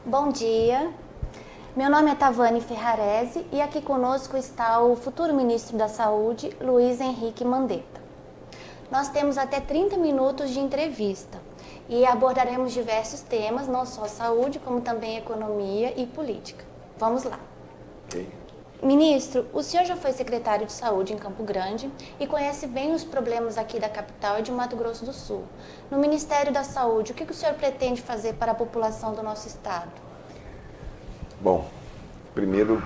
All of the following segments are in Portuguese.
Bom dia, meu nome é Tavane Ferrarese e aqui conosco está o futuro Ministro da Saúde, Luiz Henrique Mandetta. Nós temos até 30 minutos de entrevista e abordaremos diversos temas, não só saúde, como também economia e política. Vamos lá. Okay. Ministro, o senhor já foi secretário de Saúde em Campo Grande e conhece bem os problemas aqui da capital e de Mato Grosso do Sul. No Ministério da Saúde, o que o senhor pretende fazer para a população do nosso estado? Bom, primeiro,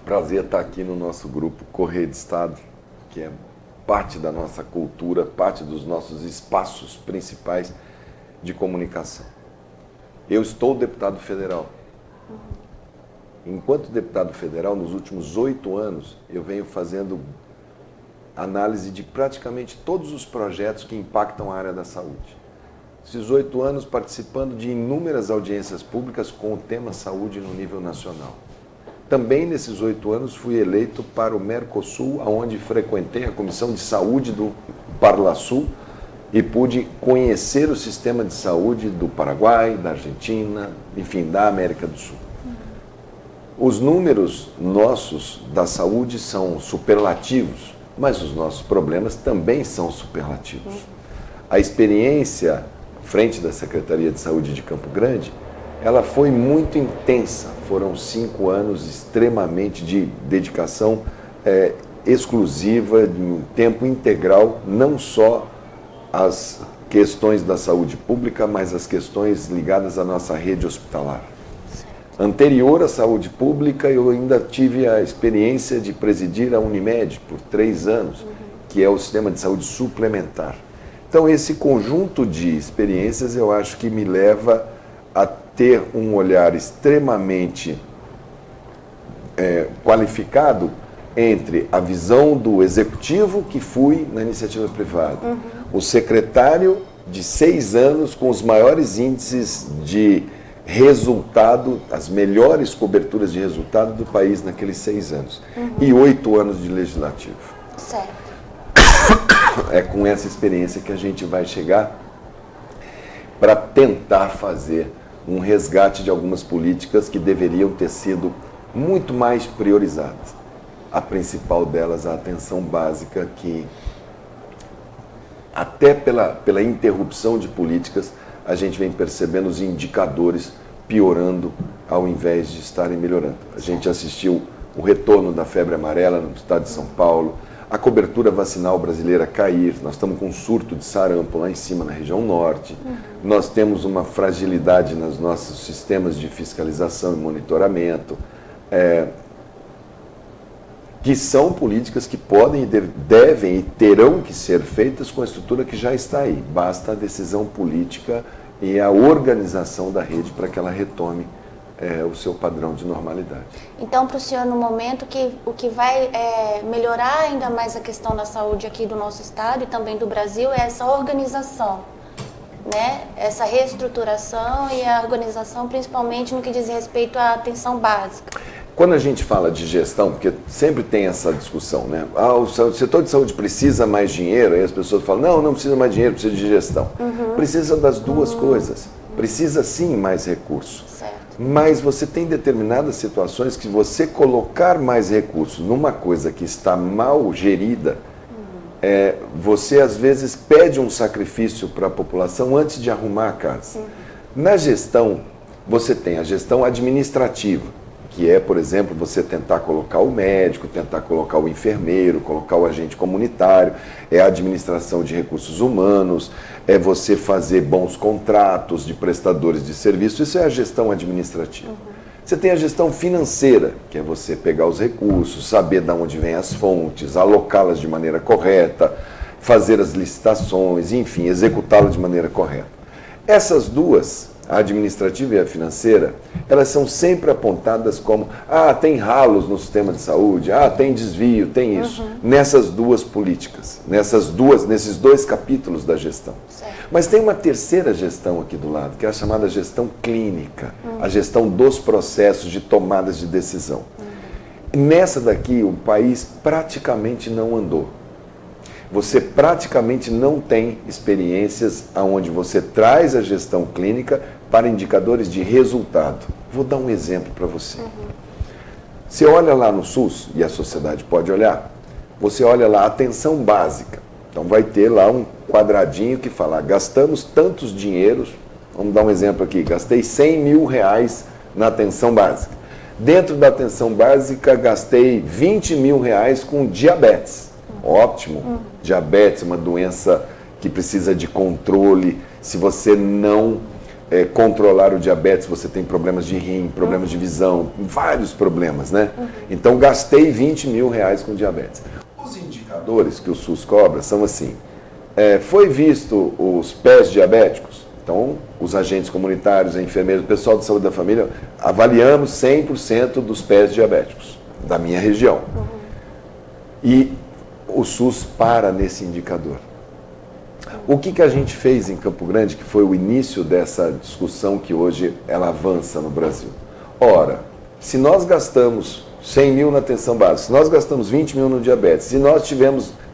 prazer estar aqui no nosso grupo Correio de Estado, que é parte da nossa cultura, parte dos nossos espaços principais de comunicação. Eu estou deputado federal. Enquanto deputado federal, nos últimos 8 anos, eu venho fazendo análise de praticamente todos os projetos que impactam a área da saúde. Esses 8 anos participando de inúmeras audiências públicas com o tema saúde no nível nacional. Também nesses 8 anos fui eleito para o Mercosul, onde frequentei a Comissão de Saúde do Parlasul e pude conhecer o sistema de saúde do Paraguai, da Argentina, enfim, da América do Sul. Os números nossos da saúde são superlativos, mas os nossos problemas também são superlativos. A experiência frente da Secretaria de Saúde de Campo Grande, ela foi muito intensa. Foram 5 anos extremamente de dedicação exclusiva, de um tempo integral, não só às questões da saúde pública, mas às questões ligadas à nossa rede hospitalar. Anterior à saúde pública, eu ainda tive a experiência de presidir a Unimed por 3 anos, que é o sistema de saúde suplementar. Então, esse conjunto de experiências eu acho que me leva a ter um olhar extremamente qualificado entre a visão do executivo, que fui na iniciativa privada, o secretário de 6 anos com os maiores índices de resultado, as melhores coberturas de resultado do país naqueles 6 anos. E 8 anos de legislativo. Certo. É com essa experiência que a gente vai chegar para tentar fazer um resgate de algumas políticas que deveriam ter sido muito mais priorizadas. A principal delas, a atenção básica, que até pela interrupção de políticas, a gente vem percebendo os indicadores piorando ao invés de estarem melhorando. A gente assistiu o retorno da febre amarela no estado de São Paulo, a cobertura vacinal brasileira cair, nós estamos com um surto de sarampo lá em cima na região norte, nós temos uma fragilidade nos nossos sistemas de fiscalização e monitoramento, que são políticas que podem, devem e terão que ser feitas com a estrutura que já está aí. Basta a decisão política e a organização da rede para que ela retome o seu padrão de normalidade. Então, para o senhor, no momento, o que vai melhorar ainda mais a questão da saúde aqui do nosso estado e também do Brasil é essa organização, né? Essa reestruturação e a organização, principalmente no que diz respeito à atenção básica. Quando a gente fala de gestão, porque sempre tem essa discussão, né? O setor de saúde precisa mais dinheiro, aí as pessoas falam, não precisa mais dinheiro, precisa de gestão. Precisa das duas coisas. Precisa sim mais recursos. Certo. Mas você tem determinadas situações que você colocar mais recursos numa coisa que está mal gerida, você às vezes pede um sacrifício para a população antes de arrumar a casa. Na gestão, você tem a gestão administrativa, que é, por exemplo, você tentar colocar o médico, tentar colocar o enfermeiro, colocar o agente comunitário, é a administração de recursos humanos, é você fazer bons contratos de prestadores de serviço, isso é a gestão administrativa. Você tem a gestão financeira, que é você pegar os recursos, saber de onde vêm as fontes, alocá-las de maneira correta, fazer as licitações, enfim, executá-las de maneira correta. Essas duas, a administrativa e a financeira, elas são sempre apontadas como tem ralos no sistema de saúde, tem desvio, tem isso. Nessas duas políticas, nesses 2 capítulos da gestão. Certo. Mas tem uma terceira gestão aqui do lado, que é a chamada gestão clínica, a gestão dos processos de tomadas de decisão. Nessa daqui, o país praticamente não andou. Você praticamente não tem experiências onde você traz a gestão clínica para indicadores de resultado. Vou dar um exemplo para você. Você olha lá no SUS, e a sociedade pode olhar, você olha lá, atenção básica. Então vai ter lá um quadradinho que fala, gastamos tantos dinheiros, vamos dar um exemplo aqui, gastei 100 mil reais na atenção básica. Dentro da atenção básica, gastei 20 mil reais com diabetes. Ótimo, diabetes é uma doença que precisa de controle. Se você não controlar o diabetes, você tem problemas de rim, problemas de visão, vários problemas, né? Então, gastei 20 mil reais com diabetes. Os indicadores que o SUS cobra são assim, foi visto os pés diabéticos? Então, os agentes comunitários, a enfermeira, o pessoal de saúde da família, avaliamos 100% dos pés diabéticos da minha região. E o SUS para nesse indicador. O que a gente fez em Campo Grande, que foi o início dessa discussão que hoje ela avança no Brasil? Ora, se nós gastamos 100 mil na atenção básica, se nós gastamos 20 mil no diabetes, se nós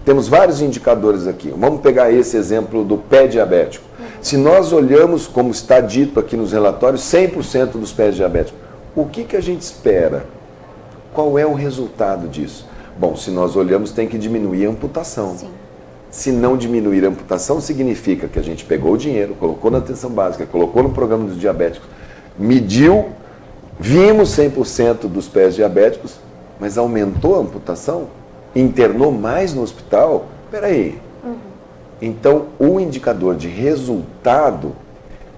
temos vários indicadores aqui, vamos pegar esse exemplo do pé diabético. Se nós olhamos, como está dito aqui nos relatórios, 100% dos pés diabéticos, o que a gente espera? Qual é o resultado disso? Bom, se nós olhamos, tem que diminuir a amputação. Sim. Se não diminuir a amputação, significa que a gente pegou o dinheiro, colocou na atenção básica, colocou no programa dos diabéticos, mediu, vimos 100% dos pés diabéticos, mas aumentou a amputação? Internou mais no hospital? Espera aí. Então, o indicador de resultado,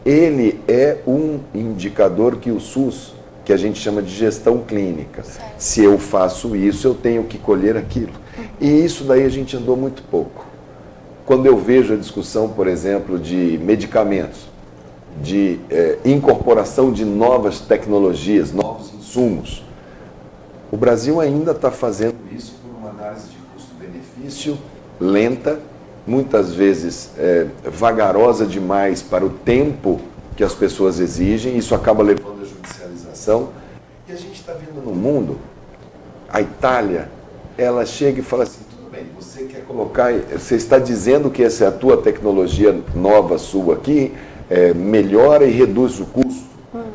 ele é um indicador que o SUS, que a gente chama de gestão clínica. Certo. Se eu faço isso, eu tenho que colher aquilo. E isso daí a gente andou muito pouco. Quando eu vejo a discussão, por exemplo, de medicamentos, de incorporação de novas tecnologias, novos insumos, o Brasil ainda está fazendo isso por uma análise de custo-benefício lenta, muitas vezes vagarosa demais para o tempo que as pessoas exigem, isso acaba levando à judicialização. E a gente está vendo no mundo, a Itália, ela chega e fala assim, tudo bem, você quer colocar, você está dizendo que essa é a tua tecnologia nova sua aqui, melhora e reduz o custo,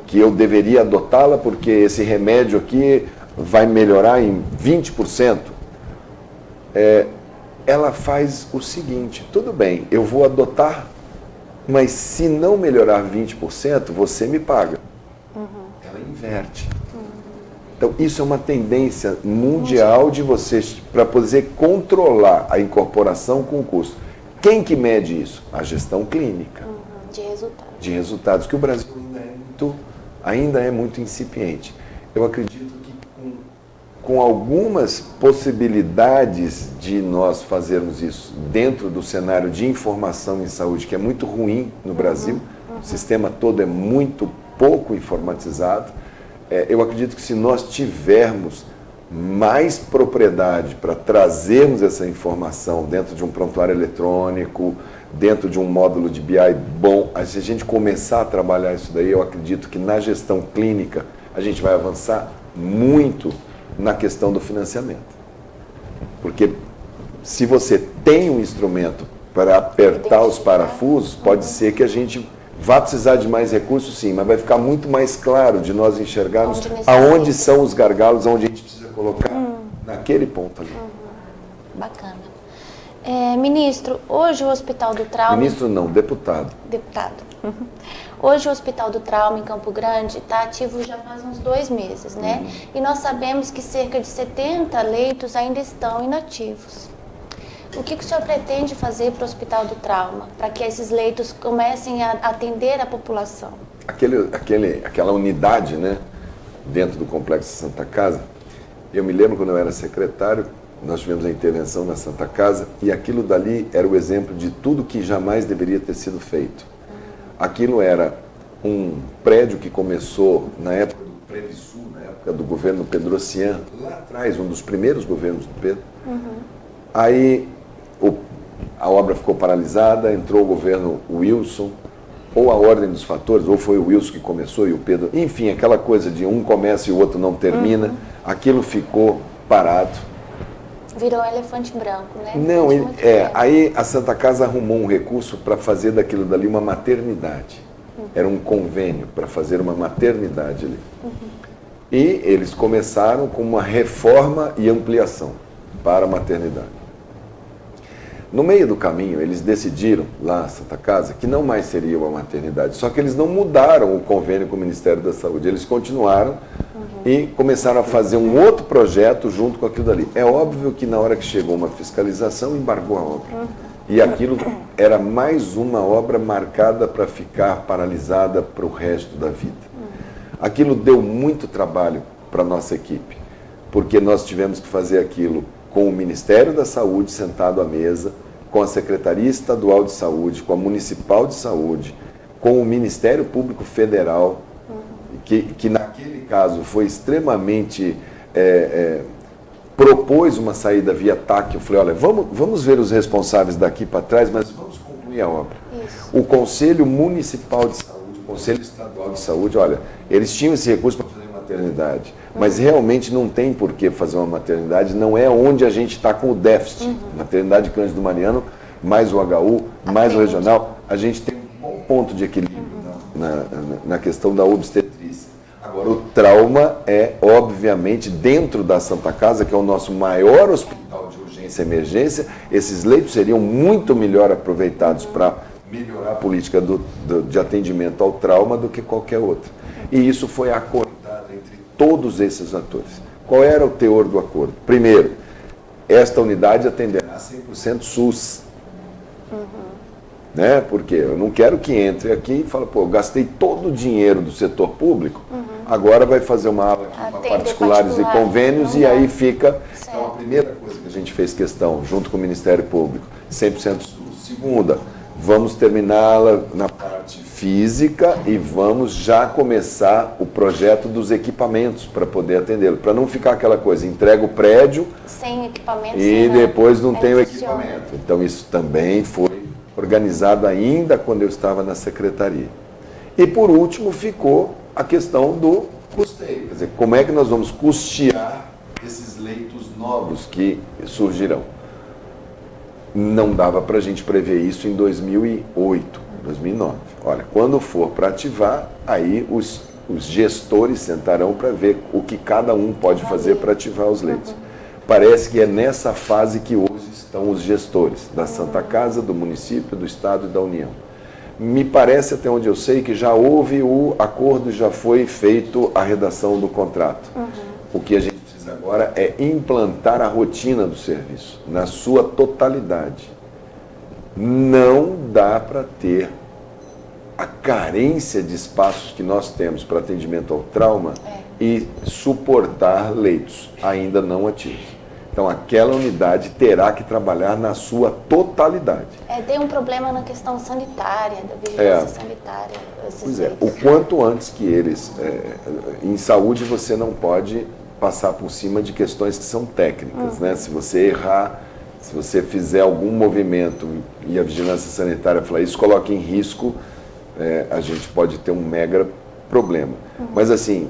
que eu deveria adotá-la porque esse remédio aqui vai melhorar em 20%. Ela faz o seguinte, tudo bem, eu vou adotar, mas se não melhorar 20%, você me paga. Ela inverte. Então, isso é uma tendência mundial de vocês, para poder controlar a incorporação com o custo. Quem que mede isso? A gestão clínica. De resultados. De resultados, que o Brasil ainda é muito incipiente. Eu acredito que com algumas possibilidades de nós fazermos isso dentro do cenário de informação em saúde, que é muito ruim no Brasil, o sistema todo é muito pouco informatizado, eu acredito que se nós tivermos mais propriedade para trazermos essa informação dentro de um prontuário eletrônico, dentro de um módulo de BI bom, se a gente começar a trabalhar isso daí, eu acredito que na gestão clínica a gente vai avançar muito na questão do financiamento. Porque se você tem um instrumento para apertar os parafusos, pode ser que a gente vá precisar de mais recursos, sim, mas vai ficar muito mais claro de nós enxergarmos aonde são os gargalos, aonde a gente precisa colocar naquele ponto ali. Bacana. Ministro, hoje o Hospital do Trauma... Ministro não, deputado. Deputado. Hoje o Hospital do Trauma em Campo Grande está ativo já faz uns 2 meses, né? E nós sabemos que cerca de 70 leitos ainda estão inativos. O que o senhor pretende fazer para o Hospital do Trauma, para que esses leitos comecem a atender a população? Aquela unidade, né, dentro do Complexo Santa Casa, eu me lembro quando eu era secretário, nós tivemos a intervenção na Santa Casa e aquilo dali era o exemplo de tudo que jamais deveria ter sido feito. Aquilo era um prédio que começou na época do Previsul, na época do governo Pedrocian, lá atrás, um dos primeiros governos do Pedro. Aí a obra ficou paralisada, entrou o governo Wilson, ou a ordem dos fatores, ou foi o Wilson que começou e o Pedro, enfim, aquela coisa de um começa e o outro não termina, aquilo ficou parado. Virou um elefante branco, né? Não, aí a Santa Casa arrumou um recurso para fazer daquilo dali uma maternidade. era um convênio para fazer uma maternidade ali. E eles começaram com uma reforma e ampliação para a maternidade. No meio do caminho, eles decidiram, lá na Santa Casa, que não mais seria uma maternidade. Só que eles não mudaram o convênio com o Ministério da Saúde. Eles continuaram e começaram a fazer um outro projeto junto com aquilo dali. É óbvio que na hora que chegou uma fiscalização, embargou a obra. E aquilo era mais uma obra marcada para ficar paralisada para o resto da vida. Aquilo deu muito trabalho para a nossa equipe, porque nós tivemos que fazer aquilo com o Ministério da Saúde sentado à mesa, com a Secretaria Estadual de Saúde, com a Municipal de Saúde, com o Ministério Público Federal, que naquele caso foi extremamente... propôs uma saída via TAC. Eu falei, olha, vamos ver os responsáveis daqui para trás, mas vamos concluir a obra. Isso. O Conselho Municipal de Saúde, o Conselho Estadual de Saúde, olha, eles tinham esse recurso para fazer maternidade, mas realmente não tem por que fazer uma maternidade, não é onde a gente está com o déficit. Maternidade Cândido Mariano, mais o HU, mais o regional, a gente tem um bom ponto de equilíbrio na questão da obstetrícia. Agora, o trauma é, obviamente, dentro da Santa Casa, que é o nosso maior hospital de urgência e emergência, esses leitos seriam muito melhor aproveitados para melhorar a política de atendimento ao trauma do que qualquer outra. E isso foi acordado entre todos esses atores. Qual era o teor do acordo? Primeiro, esta unidade atenderá 100% SUS. Né? Porque eu não quero que entre aqui e fale, pô, eu gastei todo o dinheiro do setor público, agora vai fazer uma ala aqui para particulares e convênios e aí fica... Certo. Então, a primeira coisa que a gente fez questão, junto com o Ministério Público, 100% SUS. Segunda, vamos terminá-la na parte física e vamos já começar o projeto dos equipamentos para poder atendê-lo, para não ficar aquela coisa, entrega o prédio sem equipamento e depois não tem o equipamento. Então, isso também foi organizado ainda quando eu estava na secretaria. E, por último, ficou a questão do custeio. Quer dizer, como é que nós vamos custear esses leitos novos que surgirão? Não dava para a gente prever isso em 2008, 2009. Olha, quando for para ativar, aí os gestores sentarão para ver o que cada um pode fazer para ativar os leitos. Parece que é nessa fase que hoje estão os gestores da Santa Casa, do município, do Estado e da União. Me parece, até onde eu sei, que já houve o acordo e já foi feito a redação do contrato. O que a gente precisa agora é implantar a rotina do serviço, na sua totalidade. Não dá para ter a carência de espaços que nós temos para atendimento ao trauma e suportar leitos ainda não ativos. Então, aquela unidade terá que trabalhar na sua totalidade. Tem um problema na questão sanitária, da vigilância sanitária. Pois é, o quanto antes que eles... em saúde, você não pode passar por cima de questões que são técnicas, né? Se você errar, se você fizer algum movimento e a vigilância sanitária falar isso, coloca em risco, a gente pode ter um mega problema. Mas, assim,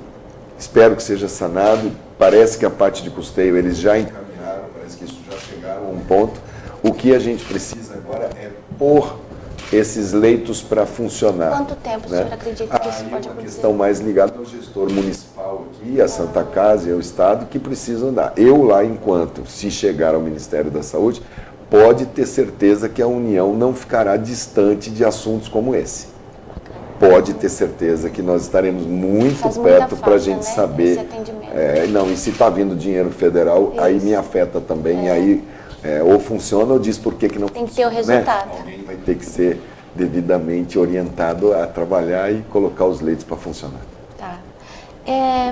espero que seja sanado. Parece que a parte de custeio eles já encaminharam, parece que isso já chegaram a um ponto. O que a gente precisa agora é pôr esses leitos para funcionar. Quanto tempo o senhor acredita que isso pode acontecer? A questão mais ligada ao gestor municipal aqui, a Santa Casa e ao Estado, que precisam dar. Eu lá, enquanto se chegar ao Ministério da Saúde, pode ter certeza que a União não ficará distante de assuntos como esse. Pode ter certeza que nós estaremos muito perto para a gente saber. Não, e se está vindo dinheiro federal, aí me afeta também. Aí ou funciona ou diz por que não tem que ter o resultado. Alguém vai ter que ser devidamente orientado a trabalhar e colocar os leitos para funcionar. Tá.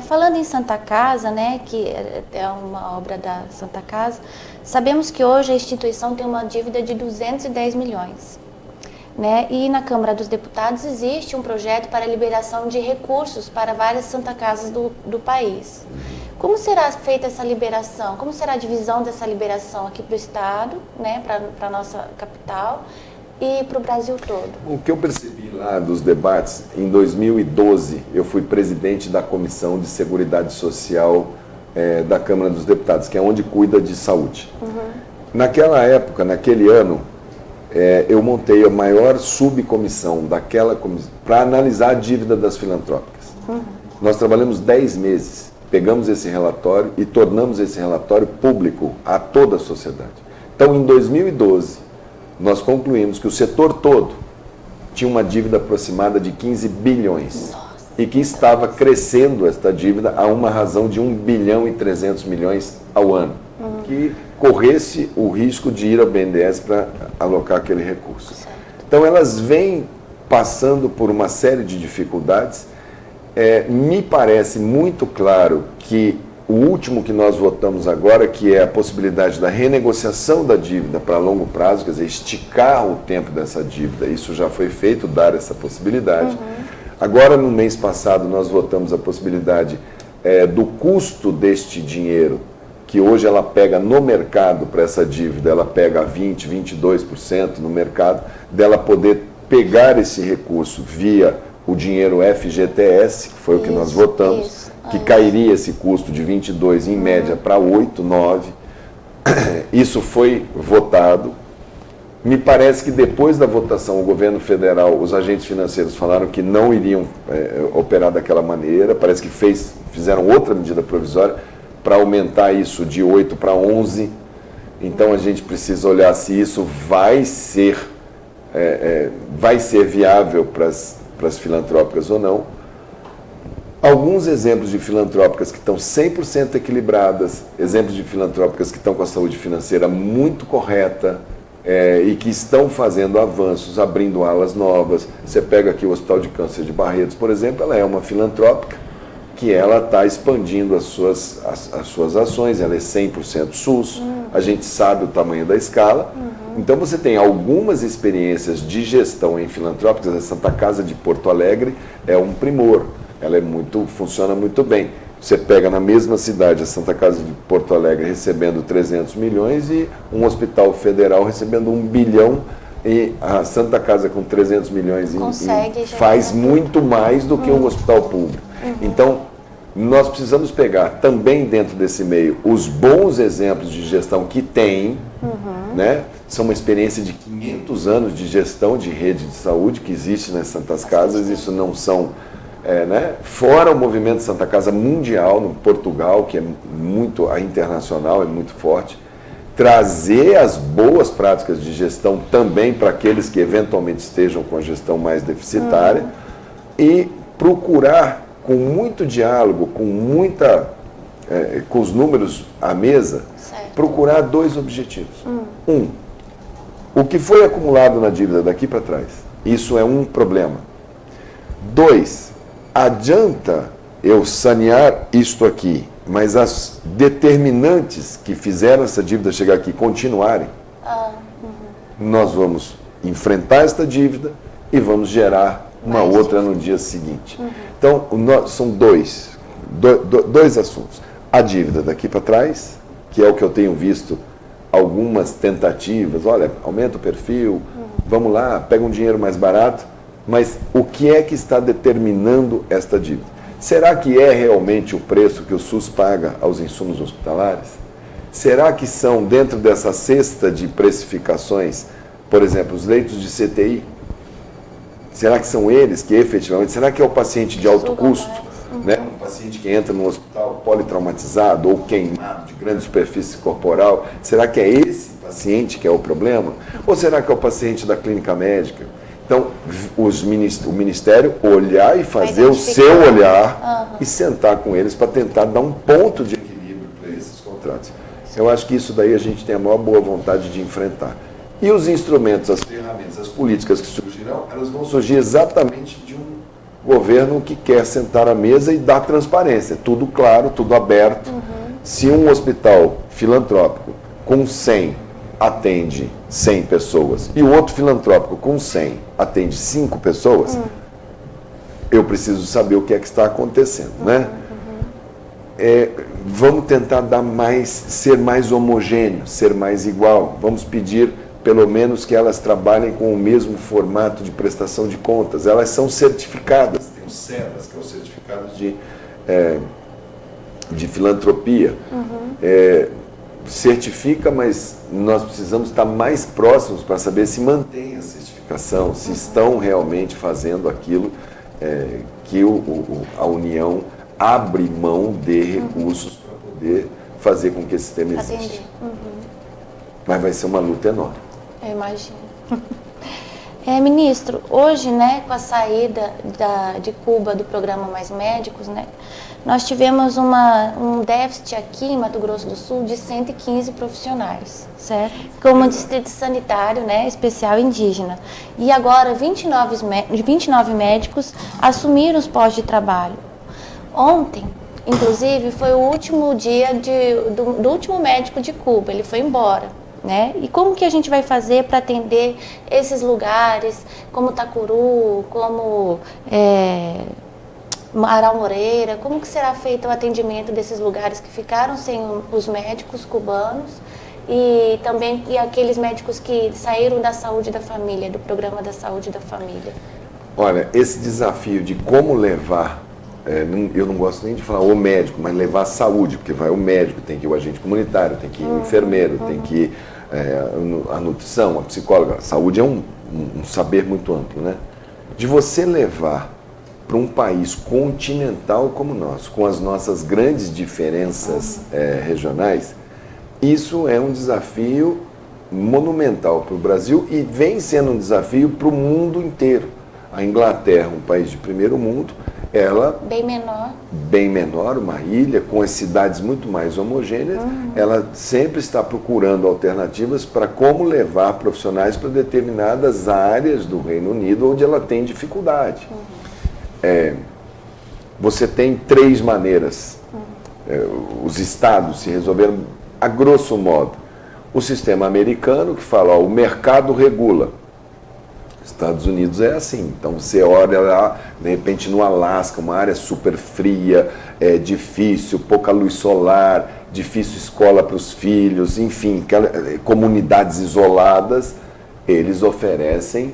Falando em Santa Casa, né, que é uma obra da Santa Casa, sabemos que hoje a instituição tem uma dívida de 210 milhões. Né? E na Câmara dos Deputados existe um projeto para a liberação de recursos para várias Santa Casas do país. Como será feita essa liberação? Como será a divisão dessa liberação aqui para o Estado, né, para a nossa capital e para o Brasil todo? O que eu percebi lá dos debates, em 2012, eu fui presidente da Comissão de Seguridade Social da Câmara dos Deputados, que é onde cuida de saúde. Naquela época, naquele ano, eu montei a maior subcomissão daquela comissão para analisar a dívida das filantrópicas. Nós trabalhamos 10 meses, pegamos esse relatório e tornamos esse relatório público a toda a sociedade. Então, em 2012, nós concluímos que o setor todo tinha uma dívida aproximada de 15 bilhões. Nossa. E que estava crescendo esta dívida a uma razão de 1 bilhão e 300 milhões ao ano. Que corresse o risco de ir ao BNDES para alocar aquele recurso. Certo. Então, elas vêm passando por uma série de dificuldades. Me parece muito claro que o último que nós votamos agora, que é a possibilidade da renegociação da dívida para longo prazo, quer dizer, esticar o tempo dessa dívida, isso já foi feito, dar essa possibilidade. Agora, no mês passado, nós votamos a possibilidade do custo deste dinheiro, que hoje ela pega no mercado para essa dívida, ela pega 20%, 22% no mercado, dela poder pegar esse recurso via o dinheiro FGTS, que foi o que nós votamos, que cairia esse custo de 22 em média para 8, 9. Isso foi votado. Me parece que depois da votação, o governo federal, os agentes financeiros falaram que não iriam operar daquela maneira, parece que fizeram outra medida provisória para aumentar isso de 8 para 11. Então a gente precisa olhar se isso vai ser viável para as filantrópicas ou não. Alguns exemplos de filantrópicas que estão 100% equilibradas, exemplos de filantrópicas que estão com a saúde financeira muito correta, e que estão fazendo avanços, abrindo alas novas. Você pega aqui o Hospital de Câncer de Barretos, por exemplo, ela é uma filantrópica que ela está expandindo as suas ações, ela é 100% SUS, a gente sabe o tamanho da escala. Então você tem algumas experiências de gestão em filantrópicas. A Santa Casa de Porto Alegre é um primor, ela funciona muito bem. Você pega na mesma cidade a Santa Casa de Porto Alegre recebendo 300 milhões e um hospital federal recebendo 1 bilhão, e a Santa Casa com 300 milhões faz muito mais do que um hospital público. Então, nós precisamos pegar também dentro desse meio os bons exemplos de gestão que tem, né? São uma experiência de 500 anos de gestão de rede de saúde que existe nas Santas Casas. Isso não são... fora o movimento Santa Casa mundial no Portugal, que é muito internacional, é muito forte, trazer as boas práticas de gestão também para aqueles que eventualmente estejam com a gestão mais deficitária, e procurar com muito diálogo, com os números à mesa, procurar 2 objetivos. O que foi acumulado na dívida daqui para trás, isso é um problema. 2, adianta eu sanear isto aqui, mas as determinantes que fizeram essa dívida chegar aqui continuarem, nós vamos enfrentar esta dívida e vamos gerar uma outra no dia seguinte. Então, são dois assuntos. A dívida daqui para trás, que é o que eu tenho visto algumas tentativas, olha, aumenta o perfil, vamos lá, pega um dinheiro mais barato. Mas o que é que está determinando esta dívida? Será que é realmente o preço que o SUS paga aos insumos hospitalares? Será que são, dentro dessa cesta de precificações, por exemplo, os leitos de CTI? Será que são eles que efetivamente... Será que é o paciente de alto custo? Né? Um paciente que entra no hospital politraumatizado ou queimado de grande superfície corporal, será que é esse paciente que é o problema? Ou será que é o paciente da clínica médica? Então, o Ministério olhar e fazer o seu olhar e sentar com eles para tentar dar um ponto de equilíbrio para esses contratos. Eu acho que isso daí a gente tem a maior boa vontade de enfrentar. E os instrumentos, as ferramentas, as políticas que surgirão, elas vão surgir exatamente de um governo que quer sentar à mesa e dar transparência. Tudo claro, tudo aberto. Se um hospital filantrópico com 100 atende 100 pessoas e o outro filantrópico com 100 atende 5 pessoas, eu preciso saber o que é que está acontecendo, né? Vamos tentar ser mais homogêneo, ser mais igual. Vamos pedir, pelo menos, que elas trabalhem com o mesmo formato de prestação de contas. Elas são certificadas, tem o CEDAS, que é o certificado de filantropia. certifica, mas nós precisamos estar mais próximos para saber se mantém a certificação, se estão realmente fazendo aquilo que a União abre mão de recursos para poder fazer com que esse sistema exista. Mas vai ser uma luta enorme. Eu imagino. Ministro, hoje, né, com a saída de Cuba do programa Mais Médicos, né, nós tivemos um déficit aqui em Mato Grosso do Sul de 115 profissionais, certo? Como distrito sanitário, né, especial indígena. E agora 29 médicos assumiram os postos de trabalho. Ontem, inclusive, foi o último dia do último médico de Cuba, ele foi embora. Né? E como que a gente vai fazer para atender esses lugares, como Tacuru, como Amaral Moreira, como que será feito o atendimento desses lugares que ficaram sem os médicos cubanos e também aqueles médicos que saíram da saúde da família, do programa da saúde da família? Olha, esse desafio de como levar, eu não gosto nem de falar o médico, mas levar a saúde, porque vai o médico, tem que ir o agente comunitário, tem que ir o enfermeiro, tem que ir a nutrição, a psicóloga. A saúde é um saber muito amplo, né? De você levar para um país continental como o nosso, com as nossas grandes diferenças regionais, isso é um desafio monumental para o Brasil e vem sendo um desafio para o mundo inteiro. A Inglaterra, um país de primeiro mundo, ela... Bem menor, uma ilha, com as cidades muito mais homogêneas, ela sempre está procurando alternativas para como levar profissionais para determinadas áreas do Reino Unido onde ela tem dificuldade. Você tem 3 maneiras. Os estados se resolveram, a grosso modo. O sistema americano, que fala, o mercado regula. Estados Unidos é assim, então você olha lá, de repente no Alasca, uma área super fria, difícil, pouca luz solar, difícil escola para os filhos, enfim, comunidades isoladas, eles oferecem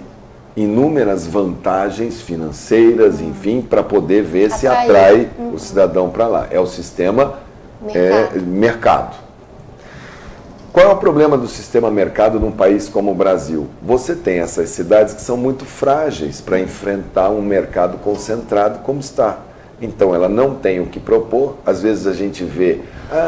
inúmeras vantagens financeiras, enfim, para poder ver se atrai o cidadão para lá. É o sistema mercado. Qual é o problema do sistema mercado num país como o Brasil? Você tem essas cidades que são muito frágeis para enfrentar um mercado concentrado como está. Então, ela não tem o que propor. Às vezes a gente vê,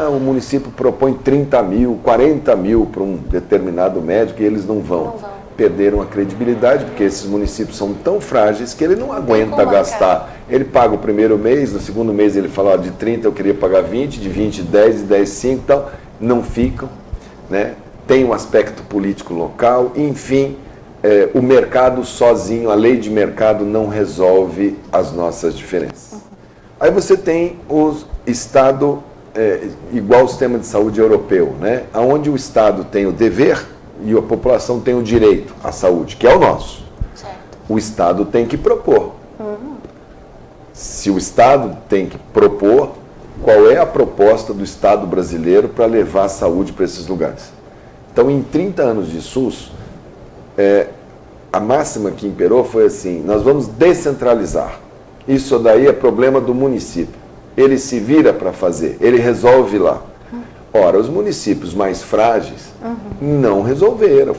o município propõe 30 mil, 40 mil para um determinado médico e eles não vão. Perderam a credibilidade, porque esses municípios são tão frágeis que ele não aguenta gastar. Ele paga o primeiro mês, no segundo mês ele fala, de 30 eu queria pagar 20, de 20, 10, de 10, 5, então não ficam. Né? Tem um aspecto político local, enfim, o mercado sozinho, a lei de mercado não resolve as nossas diferenças. Aí você tem o Estado, igual ao sistema de saúde europeu, né? Onde o Estado tem o dever e a população tem o direito à saúde, que é o nosso. Certo. O Estado tem que propor. Se o Estado tem que propor, qual é a proposta do Estado brasileiro para levar a saúde para esses lugares? Então, em 30 anos de SUS, a máxima que imperou foi assim, nós vamos descentralizar. Isso daí é problema do município. Ele se vira para fazer, ele resolve lá. Ora, os municípios mais frágeis não resolveram.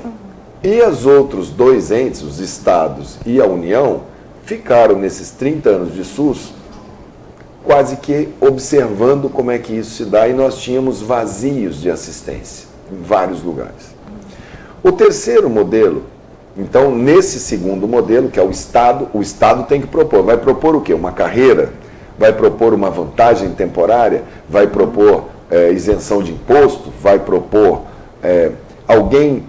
E os outros 2 entes, os estados e a União, ficaram nesses 30 anos de SUS quase que observando como é que isso se dá, e nós tínhamos vazios de assistência em vários lugares. O terceiro modelo, então, nesse segundo modelo, que é o Estado tem que propor. Vai propor o quê? Uma carreira? Vai propor uma vantagem temporária? Vai propor isenção de imposto? Vai propor alguém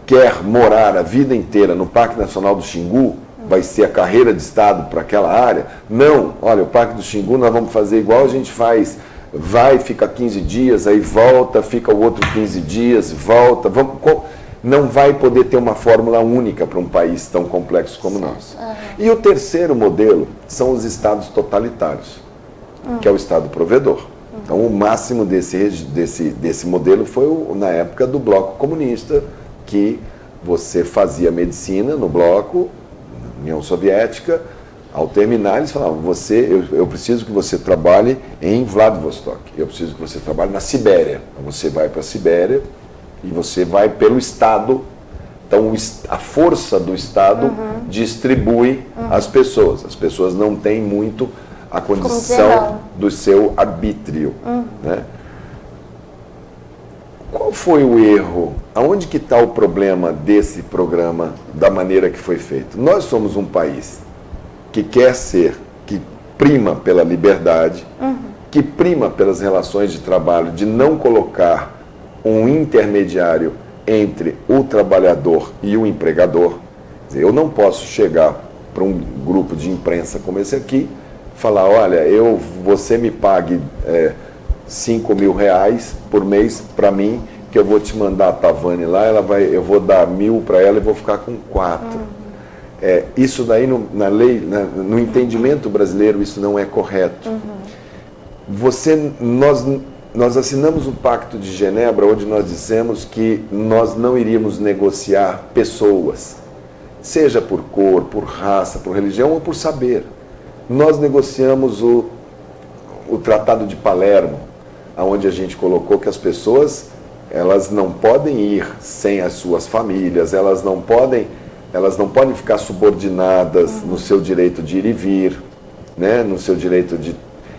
quer morar a vida inteira no Parque Nacional do Xingu? Vai ser a carreira de Estado para aquela área? Não, olha, o Parque do Xingu nós vamos fazer igual a gente faz, fica 15 dias, aí volta, fica o outro 15 dias, volta, não vai poder ter uma fórmula única para um país tão complexo como o nosso. E o terceiro modelo são os estados totalitários, que é o Estado provedor. Então, o máximo desse modelo foi na época do bloco comunista, que você fazia medicina no bloco, União Soviética, Ao terminar, eles falavam, eu preciso que você trabalhe em Vladivostok, eu preciso que você trabalhe na Sibéria. Então você vai para a Sibéria e você vai pelo Estado. Então a força do Estado distribui as pessoas não têm muito a condição do seu arbítrio. Né? Qual foi o erro? Aonde que está o problema desse programa da maneira que foi feito? Nós somos um país que quer ser, que prima pela liberdade, que prima pelas relações de trabalho, de não colocar um intermediário entre o trabalhador e o empregador. Quer dizer, eu não posso chegar para um grupo de imprensa como esse aqui, falar, olha, você me pague 5 mil reais por mês para mim, que eu vou te mandar a Tavani lá, eu vou dar 1.000 para ela e vou ficar com 4. Isso daí, na lei, no entendimento brasileiro, isso não é correto. Nós assinamos o Pacto de Genebra, onde nós dissemos que nós não iríamos negociar pessoas, seja por cor, por raça, por religião ou por saber. Nós negociamos o Tratado de Palermo, onde a gente colocou que as pessoas, elas não podem ir sem as suas famílias, elas não podem ficar subordinadas no seu direito de ir e vir, né? No seu direito de...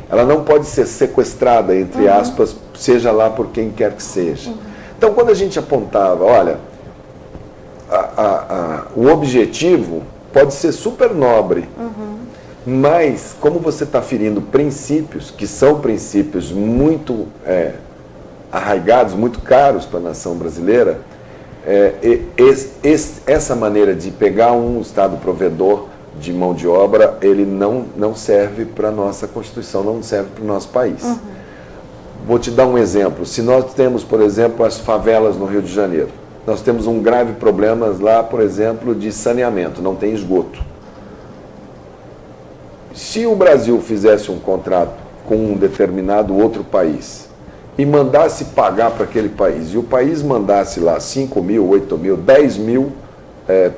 Ela não pode ser sequestrada, entre aspas, seja lá por quem quer que seja. Então, quando a gente apontava, olha, o objetivo pode ser super nobre, mas como você está ferindo princípios, que são princípios muito arraigados, muito caros para a nação brasileira, essa maneira de pegar um Estado provedor de mão de obra, ele não serve para a nossa Constituição, não serve para o nosso país. Vou te dar um exemplo. Se nós temos, por exemplo, as favelas no Rio de Janeiro, nós temos um grave problema lá, por exemplo, de saneamento, não tem esgoto. Se o Brasil fizesse um contrato com um determinado outro país e mandasse pagar para aquele país, e o país mandasse lá 5 mil, 8 mil, 10 mil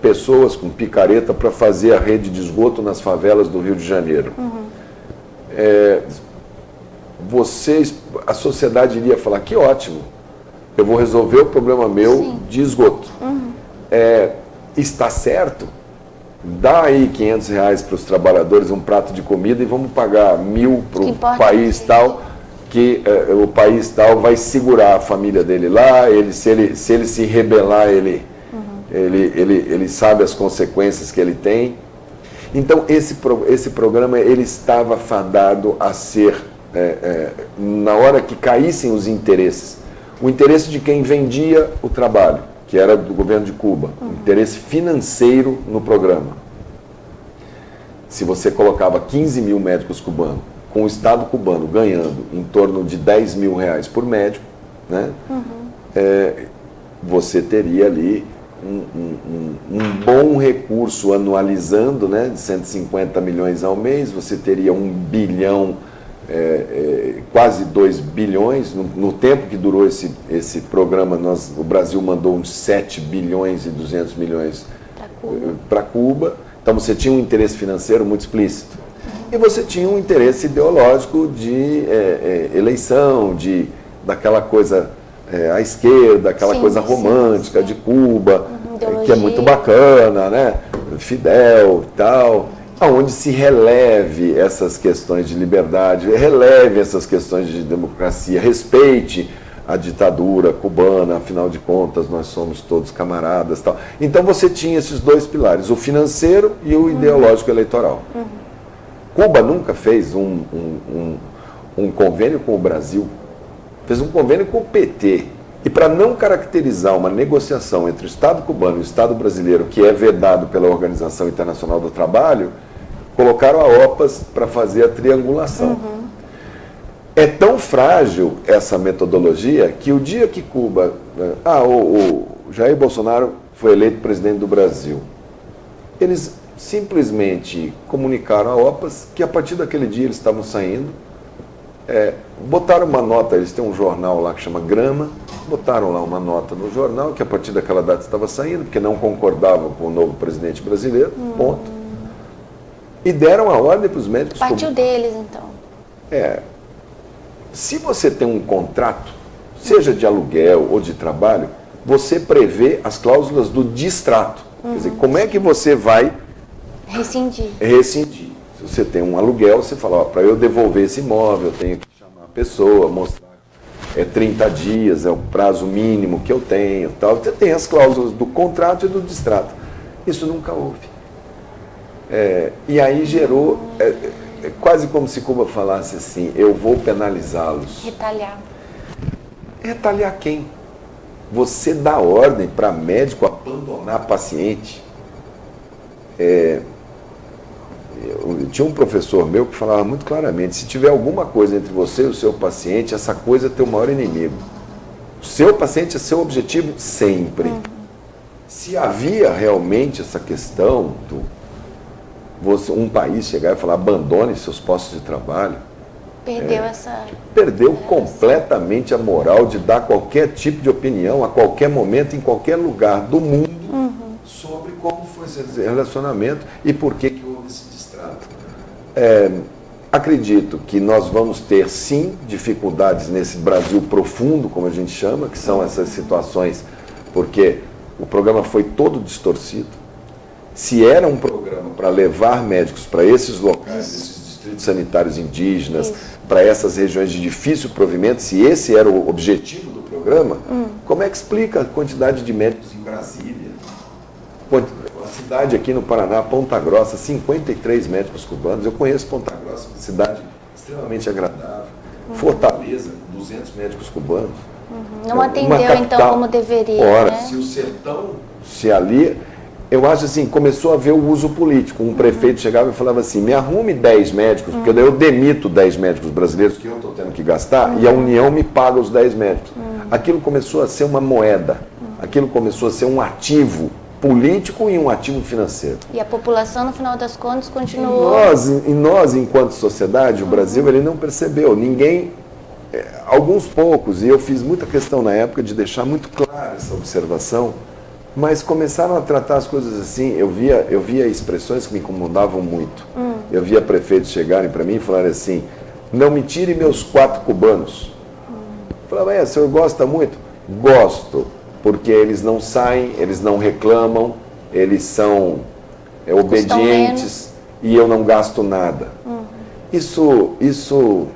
pessoas com picareta para fazer a rede de esgoto nas favelas do Rio de Janeiro, a sociedade iria falar, que ótimo, eu vou resolver o problema meu de esgoto. Está certo? Dá aí 500 reais para os trabalhadores, um prato de comida, e vamos pagar 1.000 para o país tal, que o país tal vai segurar a família dele lá, se ele se rebelar, ele sabe as consequências que ele tem. Então, esse programa, ele estava fadado a ser, na hora que caíssem os interesses, o interesse de quem vendia o trabalho, que era do governo de Cuba, o interesse financeiro no programa. Se você colocava 15 mil médicos cubanos, com o Estado cubano ganhando em torno de 10 mil reais por médico, né, você teria ali um bom recurso anualizando, né, de 150 milhões ao mês, você teria 1 bilhão, quase 2 bilhões, no tempo que durou esse programa, o Brasil mandou uns 7 bilhões e 200 milhões para Cuba, então você tinha um interesse financeiro muito explícito. E você tinha um interesse ideológico de eleição, daquela coisa à esquerda, aquela coisa romântica de Cuba, que é muito bacana, né? Fidel e tal, onde se releve essas questões de liberdade, releve essas questões de democracia, respeite a ditadura cubana, afinal de contas nós somos todos camaradas e tal. Então você tinha esses dois pilares, o financeiro e o ideológico eleitoral. Cuba nunca fez um convênio com o Brasil, fez um convênio com o PT. E para não caracterizar uma negociação entre o Estado cubano e o Estado brasileiro, que é vedado pela Organização Internacional do Trabalho, colocaram a OPAS para fazer a triangulação. É tão frágil essa metodologia que o dia que Cuba... o Jair Bolsonaro foi eleito presidente do Brasil. Eles simplesmente comunicaram a OPAS que a partir daquele dia eles estavam saindo, botaram uma nota, eles têm um jornal lá que chama Grama, botaram lá uma nota no jornal que a partir daquela data estava saindo, porque não concordavam com o novo presidente brasileiro, ponto. E deram a ordem para os médicos. Partiu deles, então. Se você tem um contrato, seja de aluguel ou de trabalho, você prevê as cláusulas do distrato. Quer dizer, como é que você vai rescindir? Se você tem um aluguel, você fala, para eu devolver esse imóvel, eu tenho que chamar a pessoa, mostrar 30 dias, é o prazo mínimo que eu tenho, tal. Você tem as cláusulas do contrato e do distrato. Isso nunca houve. E aí gerou, quase como se Cuba falasse assim, eu vou penalizá-los. Retaliar. Retaliar quem? Você dá ordem para médico abandonar paciente. Eu tinha um professor meu que falava muito claramente, se tiver alguma coisa entre você e o seu paciente, essa coisa é teu maior inimigo. O seu paciente é seu objetivo sempre. Se havia realmente essa questão um país chegar e falar abandone seus postos de trabalho, perdeu completamente a moral de dar qualquer tipo de opinião a qualquer momento, em qualquer lugar do mundo, sobre como foi esse relacionamento e por que houve esse distrato. Acredito que nós vamos ter, sim, dificuldades nesse Brasil profundo, como a gente chama, que são essas situações, porque o programa foi todo distorcido. Se era um programa para levar médicos para esses locais, esses distritos sanitários indígenas, para essas regiões de difícil provimento, se esse era o objetivo do programa, como é que explica a quantidade de médicos em Brasília? A cidade aqui no Paraná, Ponta Grossa, 53 médicos cubanos. Eu conheço Ponta Grossa, uma cidade extremamente agradável. Fortaleza, 200 médicos cubanos. Não atendeu, então, como deveria. Ora, né? se o sertão, se ali... Eu acho assim, começou a haver o uso político. Um prefeito chegava e falava assim, me arrume 10 médicos, porque daí eu demito 10 médicos brasileiros que eu estou tendo que gastar e a União me paga os 10 médicos. Aquilo começou a ser uma moeda, aquilo começou a ser um ativo político e um ativo financeiro. E a população, no final das contas, continuou... E nós, enquanto sociedade, o Brasil, ele não percebeu. Ninguém, alguns poucos, e eu fiz muita questão na época de deixar muito clara essa observação, mas começaram a tratar as coisas assim. Eu via expressões que me incomodavam muito. Eu via prefeitos chegarem para mim e falarem assim, não me tire meus 4 cubanos. Eu falava, o senhor gosta muito? Gosto, porque eles não saem, eles não reclamam, eles são obedientes e eu não gasto nada. Isso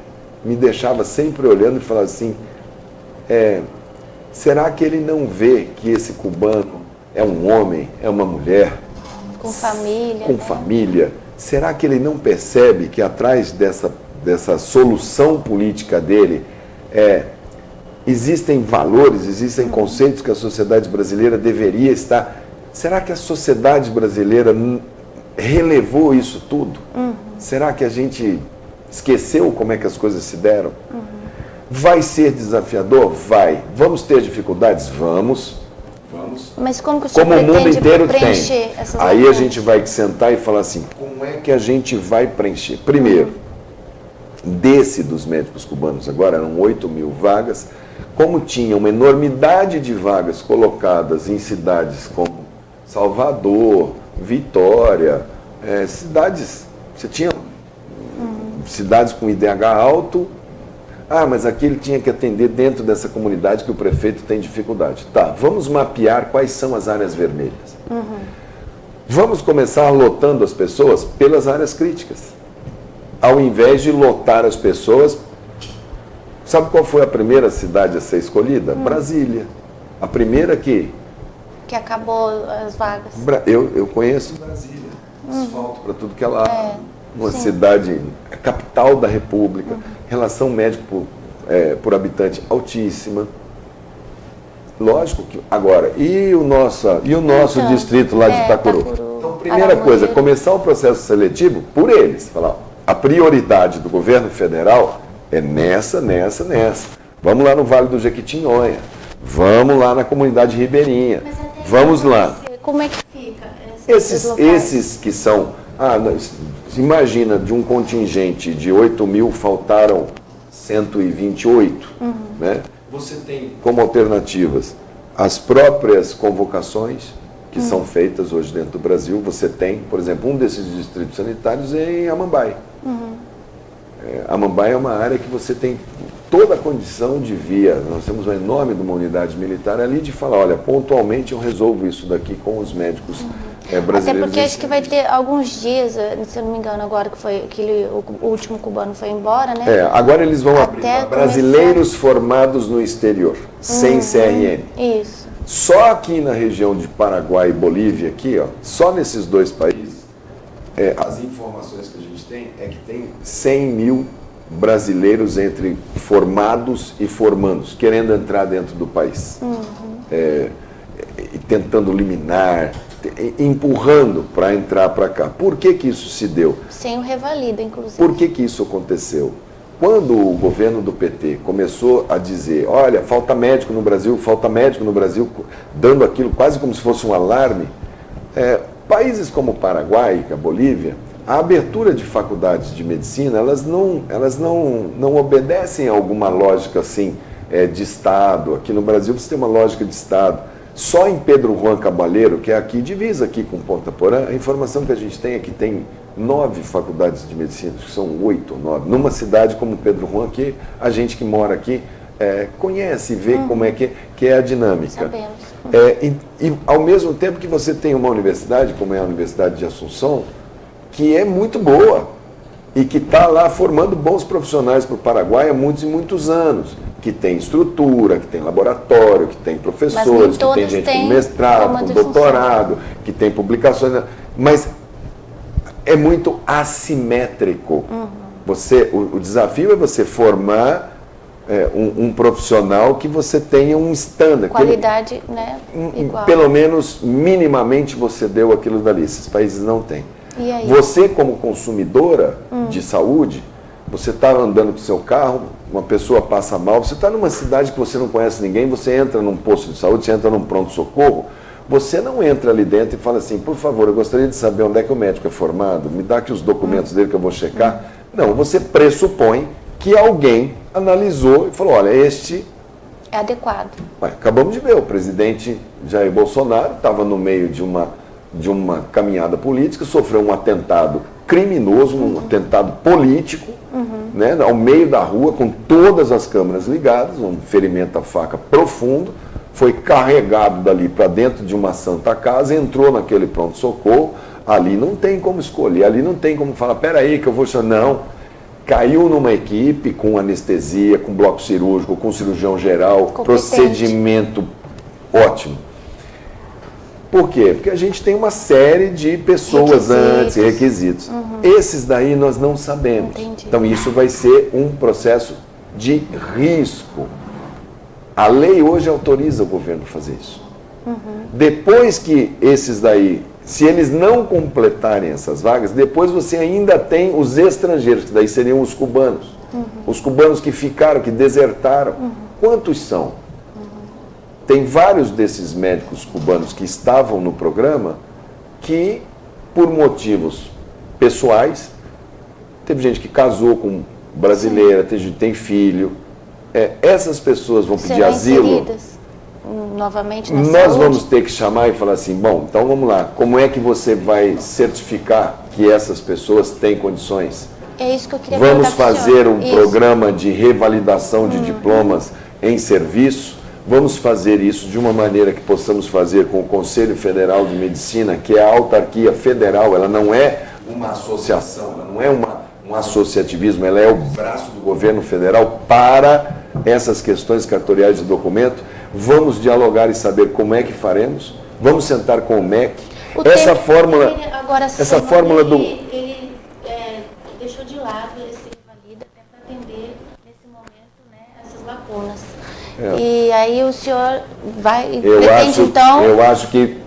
me deixava sempre olhando e falava assim, será que ele não vê que esse cubano é um homem, é uma mulher? Com família. Com família. Será que ele não percebe que atrás dessa solução política dele existem valores, existem conceitos que a sociedade brasileira deveria estar... Será que a sociedade brasileira relevou isso tudo? Será que a gente esqueceu como é que as coisas se deram? Vai ser desafiador? Vai. Vamos ter dificuldades? Vamos. Mas como que o senhor como o mundo inteiro preencher tem. Essas Aí lacunas? a gente vai sentar e falar assim, como é que a gente vai preencher? Primeiro, dos médicos cubanos, agora eram 8.000 vagas, como tinha uma enormidade de vagas colocadas em cidades como Salvador, Vitória, cidades, você tinha cidades com IDH alto, mas aqui ele tinha que atender dentro dessa comunidade que o prefeito tem dificuldade. Tá, vamos mapear quais são as áreas vermelhas. Vamos começar lotando as pessoas pelas áreas críticas. Ao invés de lotar as pessoas... Sabe qual foi a primeira cidade a ser escolhida? Brasília. A primeira que acabou as vagas. Eu conheço Brasília. Asfalto para tudo que é lado. Uma cidade, capital da República. Relação médico por habitante altíssima. Lógico que... Agora, e o nosso distrito lá de Itacuru? Então, primeira coisa, começar o processo seletivo por eles. Falar, a prioridade do governo federal é nessa. Vamos lá no Vale do Jequitinhonha. Vamos lá na comunidade ribeirinha. Vamos lá. Como é que fica? Esses que são... imagina, de um contingente de 8.000, faltaram 128. Né? Você tem como alternativas as próprias convocações, que são feitas hoje dentro do Brasil. Você tem, por exemplo, um desses distritos sanitários é em Amambai. Amambai é uma área que você tem toda a condição de via. Nós temos o nome de uma unidade militar ali de falar, olha, pontualmente eu resolvo isso daqui com os médicos brasileiros. Até porque acho que vai ter alguns dias, se eu não me engano, agora que foi o último cubano foi embora, né? Agora eles vão abrir para brasileiros formados no exterior, sem CRM. Isso. Só aqui na região de Paraguai e Bolívia, aqui, ó, só nesses dois países, as informações que a gente tem é que tem 100 mil brasileiros entre formados e formandos, querendo entrar dentro do país. Tentando liminar, empurrando para entrar para cá. Por que que isso se deu? Sem o revalida, inclusive. Por que que isso aconteceu? Quando o governo do PT começou a dizer, olha, falta médico no Brasil, dando aquilo quase como se fosse um alarme, países como o Paraguai e a Bolívia, a abertura de faculdades de medicina, elas não obedecem a alguma lógica assim, de Estado. Aqui no Brasil você tem uma lógica de Estado. Só em Pedro Juan Cabaleiro, que é aqui, divisa aqui com Ponta Porã, a informação que a gente tem é que tem 9 faculdades de medicina, que são 8 ou 9, numa cidade como Pedro Juan, que a gente que mora aqui conhece e vê como é que é a dinâmica. Sabemos. E ao mesmo tempo que você tem uma universidade, como é a Universidade de Assunção, que é muito boa e que está lá formando bons profissionais para o Paraguai há muitos e muitos anos, que tem estrutura, que tem laboratório, que tem professores, que tem gente com mestrado, com doutorado, que tem publicações, mas é muito assimétrico. O desafio é você formar um profissional que você tenha um standard. Qualidade, né, igual. Pelo menos, minimamente, você deu aquilo dali. Esses países não têm. E aí? Você, como consumidora de saúde, você está andando com o seu carro, uma pessoa passa mal, você está numa cidade que você não conhece ninguém, você entra num posto de saúde, você entra num pronto-socorro, você não entra ali dentro e fala assim, por favor, eu gostaria de saber onde é que o médico é formado, me dá aqui os documentos dele que eu vou checar. Não, você pressupõe que alguém analisou e falou, olha, este é adequado. Acabamos de ver, o presidente Jair Bolsonaro estava no meio de uma caminhada política, sofreu um atentado criminoso, um atentado político, né, ao meio da rua, com todas as câmeras ligadas, um ferimento à faca profundo, foi carregado dali para dentro de uma santa casa, entrou naquele pronto-socorro, ali não tem como escolher, ali não tem como falar, peraí que eu vou... Não, caiu numa equipe com anestesia, com bloco cirúrgico, com cirurgião geral, procedimento ótimo. Por quê? Porque a gente tem uma série de pessoas antes, requisitos. Esses daí nós não sabemos. Entendi. Então isso vai ser um processo de risco. A lei hoje autoriza o governo a fazer isso. Depois que esses daí, se eles não completarem essas vagas, depois você ainda tem os estrangeiros, que daí seriam os cubanos. Os cubanos que ficaram, que desertaram. Quantos são? Tem vários desses médicos cubanos que estavam no programa que, por motivos pessoais, teve gente que casou com brasileira, tem filho. Essas pessoas vão pedir asilo. Inseridas novamente na Nós saúde. vamos ter que chamar e falar assim, bom, então vamos lá, como é que você vai certificar que essas pessoas têm condições? É isso que eu queria Vamos perguntar pro fazer senhor. um Isso. programa de revalidação de diplomas em serviço. Vamos fazer isso de uma maneira que possamos fazer com o Conselho Federal de Medicina, que é a autarquia federal, ela não é uma associação, ela não é um associativismo, ela é o braço do governo federal para essas questões cartoriais de documento. Vamos dialogar e saber como é que faremos. Vamos sentar com o MEC. Essa fórmula, essa fórmula do... Ele deixou de lado esse revalida até para atender nesse momento, né, essas lacunas. E aí o senhor pretende então... Eu acho que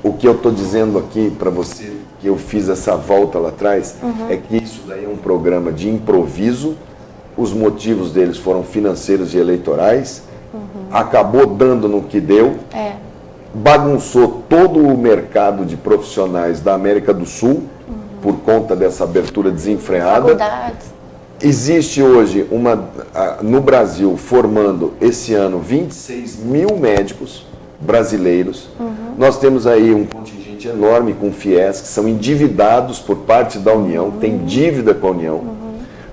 o que eu estou dizendo aqui para você, que eu fiz essa volta lá atrás, é que isso daí é um programa de improviso, os motivos deles foram financeiros e eleitorais, acabou dando no que deu, bagunçou todo o mercado de profissionais da América do Sul, por conta dessa abertura desenfreada. Faculdades. Existe hoje, no Brasil, formando esse ano 26 mil médicos brasileiros, Nós temos aí um contingente enorme com FIES, que são endividados por parte da União, tem dívida com a União.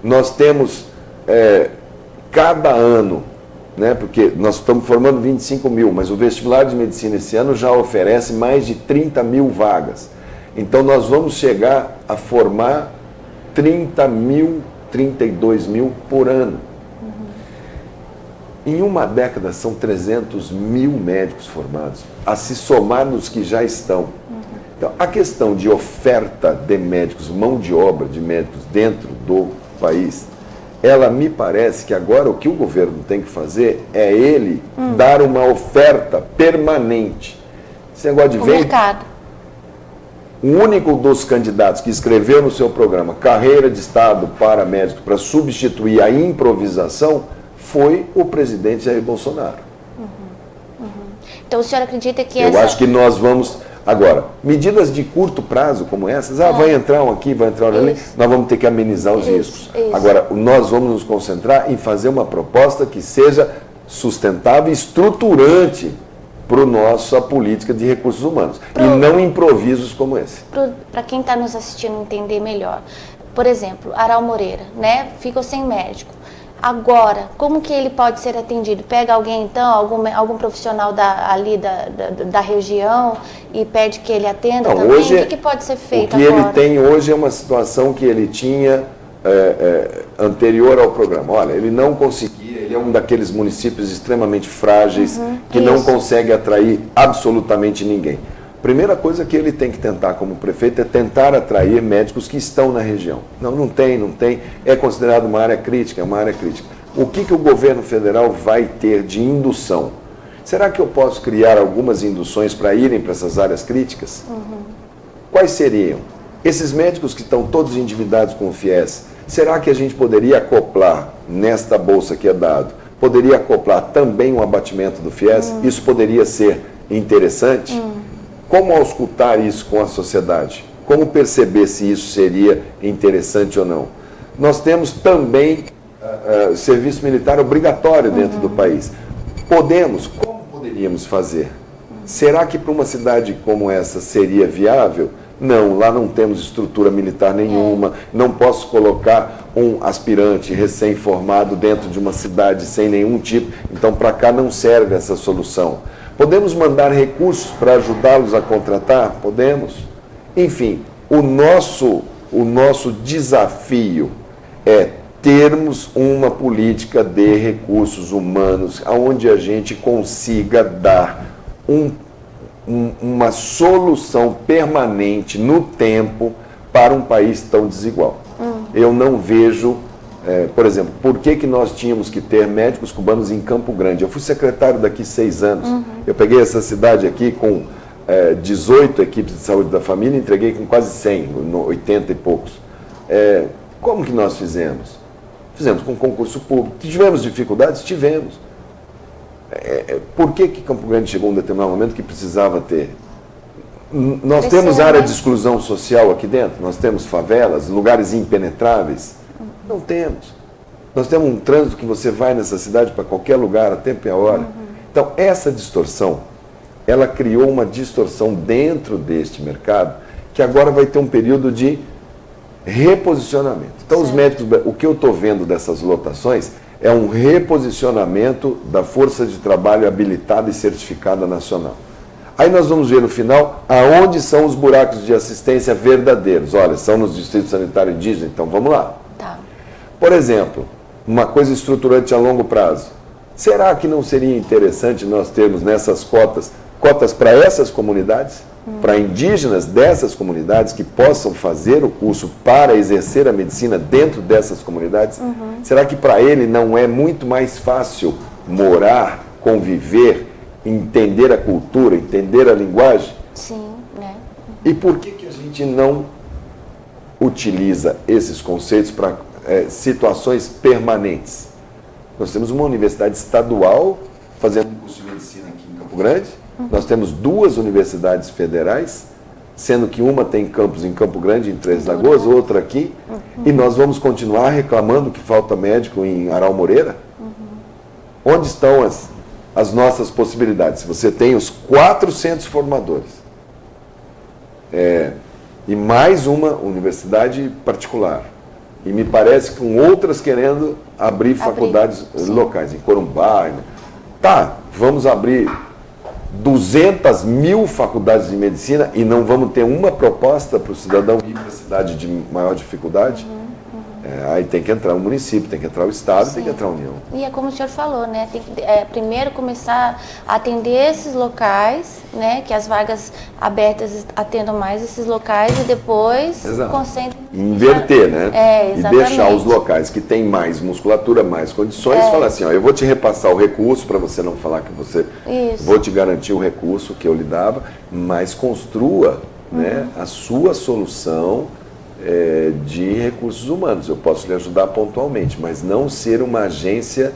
Nós temos, cada ano, né, porque nós estamos formando 25 mil, mas o vestibular de medicina esse ano já oferece mais de 30 mil vagas. Então nós vamos chegar a formar 30 mil, 32 mil por ano. Em uma década são 300 mil médicos formados, a se somar nos que já estão. Então, a questão de oferta de médicos, mão de obra de médicos dentro do país, ela me parece que agora o que o governo tem que fazer é ele dar uma oferta permanente. Esse negócio de mercado. O único dos candidatos que escreveu no seu programa carreira de Estado para médico para substituir a improvisação foi o presidente Jair Bolsonaro. Então o senhor acredita que Eu acho que nós vamos... Agora, medidas de curto prazo como essas, vai entrar um aqui, vai entrar um ali, nós vamos ter que amenizar os riscos. Agora, nós vamos nos concentrar em fazer uma proposta que seja sustentável e estruturante para a nossa política de recursos humanos. E não improvisos como esse. Para quem está nos assistindo entender melhor, por exemplo, Aral Moreira, né, ficou sem médico. Agora, como que ele pode ser atendido? Pega alguém, então, algum profissional da região e pede que ele atenda também? Hoje, o que pode ser feito agora? O que ele tem hoje é uma situação que ele tinha anterior ao programa. Olha, ele não conseguia, ele é um daqueles municípios extremamente frágeis, que não consegue atrair absolutamente ninguém. Primeira coisa que ele tem que tentar como prefeito é tentar atrair médicos que estão na região. Não tem, é considerado uma área crítica, é uma área crítica. O que o governo federal vai ter de indução? Será que eu posso criar algumas induções para irem para essas áreas críticas? Quais seriam? Esses médicos que estão todos endividados com o FIES, será que a gente poderia acoplar nesta bolsa que é dado, poderia acoplar também um abatimento do FIES? Isso poderia ser interessante? Como auscultar isso com a sociedade? Como perceber se isso seria interessante ou não? Nós temos também serviço militar obrigatório dentro do país. Como poderíamos fazer? Será que para uma cidade como essa seria viável? Não, lá não temos estrutura militar nenhuma, não posso colocar um aspirante recém-formado dentro de uma cidade sem nenhum tipo, então para cá não serve essa solução. Podemos mandar recursos para ajudá-los a contratar? Podemos. Enfim, o nosso desafio é termos uma política de recursos humanos onde a gente consiga dar uma solução permanente no tempo para um país tão desigual. Eu não vejo... por exemplo, por que nós tínhamos que ter médicos cubanos em Campo Grande? Eu fui secretário daqui 6 anos. Eu peguei essa cidade aqui com 18 equipes de saúde da família e entreguei com quase 100, 80 e poucos. Como que nós fizemos? Fizemos com concurso público. Tivemos dificuldades? Tivemos. Por que Campo Grande chegou a um determinado momento que precisava ter? Nós temos área de exclusão social aqui dentro? Nós temos favelas, lugares impenetráveis? Não temos. Nós temos um trânsito que você vai nessa cidade para qualquer lugar, a tempo e a hora. Então, essa distorção, ela criou uma distorção dentro deste mercado que agora vai ter um período de reposicionamento. Então, os médicos, o que eu estou vendo dessas lotações é um reposicionamento da força de trabalho habilitada e certificada nacional. Aí nós vamos ver no final aonde são os buracos de assistência verdadeiros. Olha, são nos distritos sanitários indígenas, então vamos lá. Por exemplo, uma coisa estruturante a longo prazo. Será que não seria interessante nós termos nessas cotas para essas comunidades, para indígenas dessas comunidades que possam fazer o curso para exercer a medicina dentro dessas comunidades? Será que para ele não é muito mais fácil morar, conviver, entender a cultura, entender a linguagem? Sim, né? E por que a gente não utiliza esses conceitos para situações permanentes? Nós temos uma universidade estadual fazendo curso de medicina aqui em Campo Grande, nós temos 2 universidades federais, sendo que uma tem campus em Campo Grande, em Três Lagoas, outra aqui, e nós vamos continuar reclamando que falta médico em Aral Moreira? Onde estão as nossas possibilidades. Se você tem os 400 formadores e mais uma universidade particular, e me parece que com outras querendo abrir faculdades locais, em Corumbá. Tá, vamos abrir 200 mil faculdades de medicina e não vamos ter uma proposta para o cidadão ir para a cidade de maior dificuldade? Aí tem que entrar o município, tem que entrar o Estado, tem que entrar a União. E é como o senhor falou, né? Tem que primeiro começar a atender esses locais, né? Que as vagas abertas atendam mais esses locais e depois concentrem. Inverter, né? Exatamente. E deixar os locais que têm mais musculatura, mais condições, falar assim, ó, eu vou te repassar o recurso para você não falar que você... Vou te garantir o recurso que eu lhe dava, mas construa né, a sua solução de recursos humanos. Eu posso lhe ajudar pontualmente, mas não ser uma agência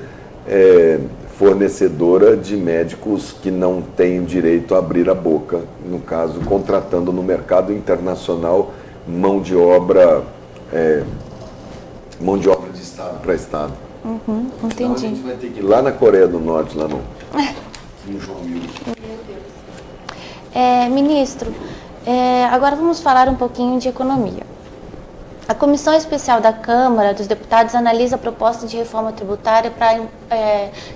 fornecedora de médicos que não têm direito a abrir a boca, no caso, contratando no mercado internacional mão de obra de Estado para Estado. Entendi. Então a gente vai ter que ir lá na Coreia do Norte, lá no João Mil. Ministro, agora vamos falar um pouquinho de economia. A Comissão Especial da Câmara dos Deputados analisa a proposta de reforma tributária para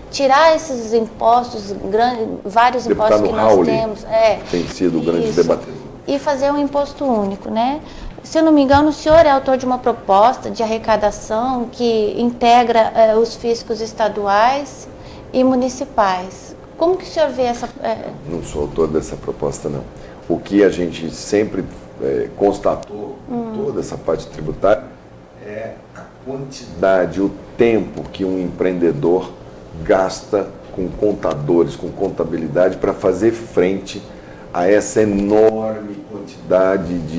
tirar esses impostos, vários impostos que nós temos. Tem sido o grande debatedor. E fazer um imposto único, né? Se eu não me engano, o senhor é autor de uma proposta de arrecadação que integra os fiscos estaduais e municipais. Como que o senhor vê essa... Não sou autor dessa proposta, não. O que a gente sempre constatou em toda essa parte tributária é a quantidade, o tempo que um empreendedor gasta com contadores, com contabilidade, para fazer frente a essa enorme quantidade de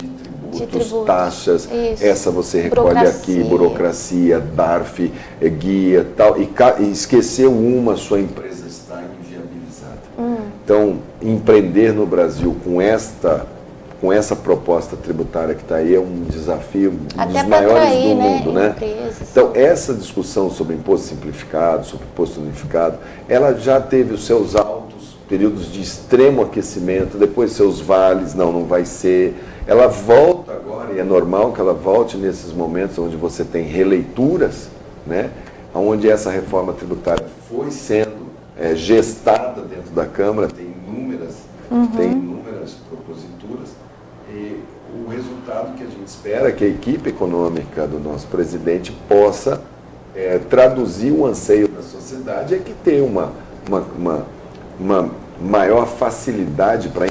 tributos, taxas. Isso. Essa você recolhe aqui, burocracia, DARF, guia tal, e esqueceu uma, sua empresa está inviabilizada. Então, empreender no Brasil com essa proposta tributária que está aí é um desafio dos maiores do mundo, né? Então, essa discussão sobre imposto simplificado, sobre imposto unificado, ela já teve os seus altos períodos de extremo aquecimento, depois seus vales, não vai ser. Ela volta agora, e é normal que ela volte nesses momentos onde você tem releituras, né? Onde essa reforma tributária foi sendo gestada dentro da Câmara, tem inúmeras proposituras, e o resultado que a gente espera é que a equipe econômica do nosso presidente possa traduzir o anseio da sociedade, é que ter uma maior facilidade para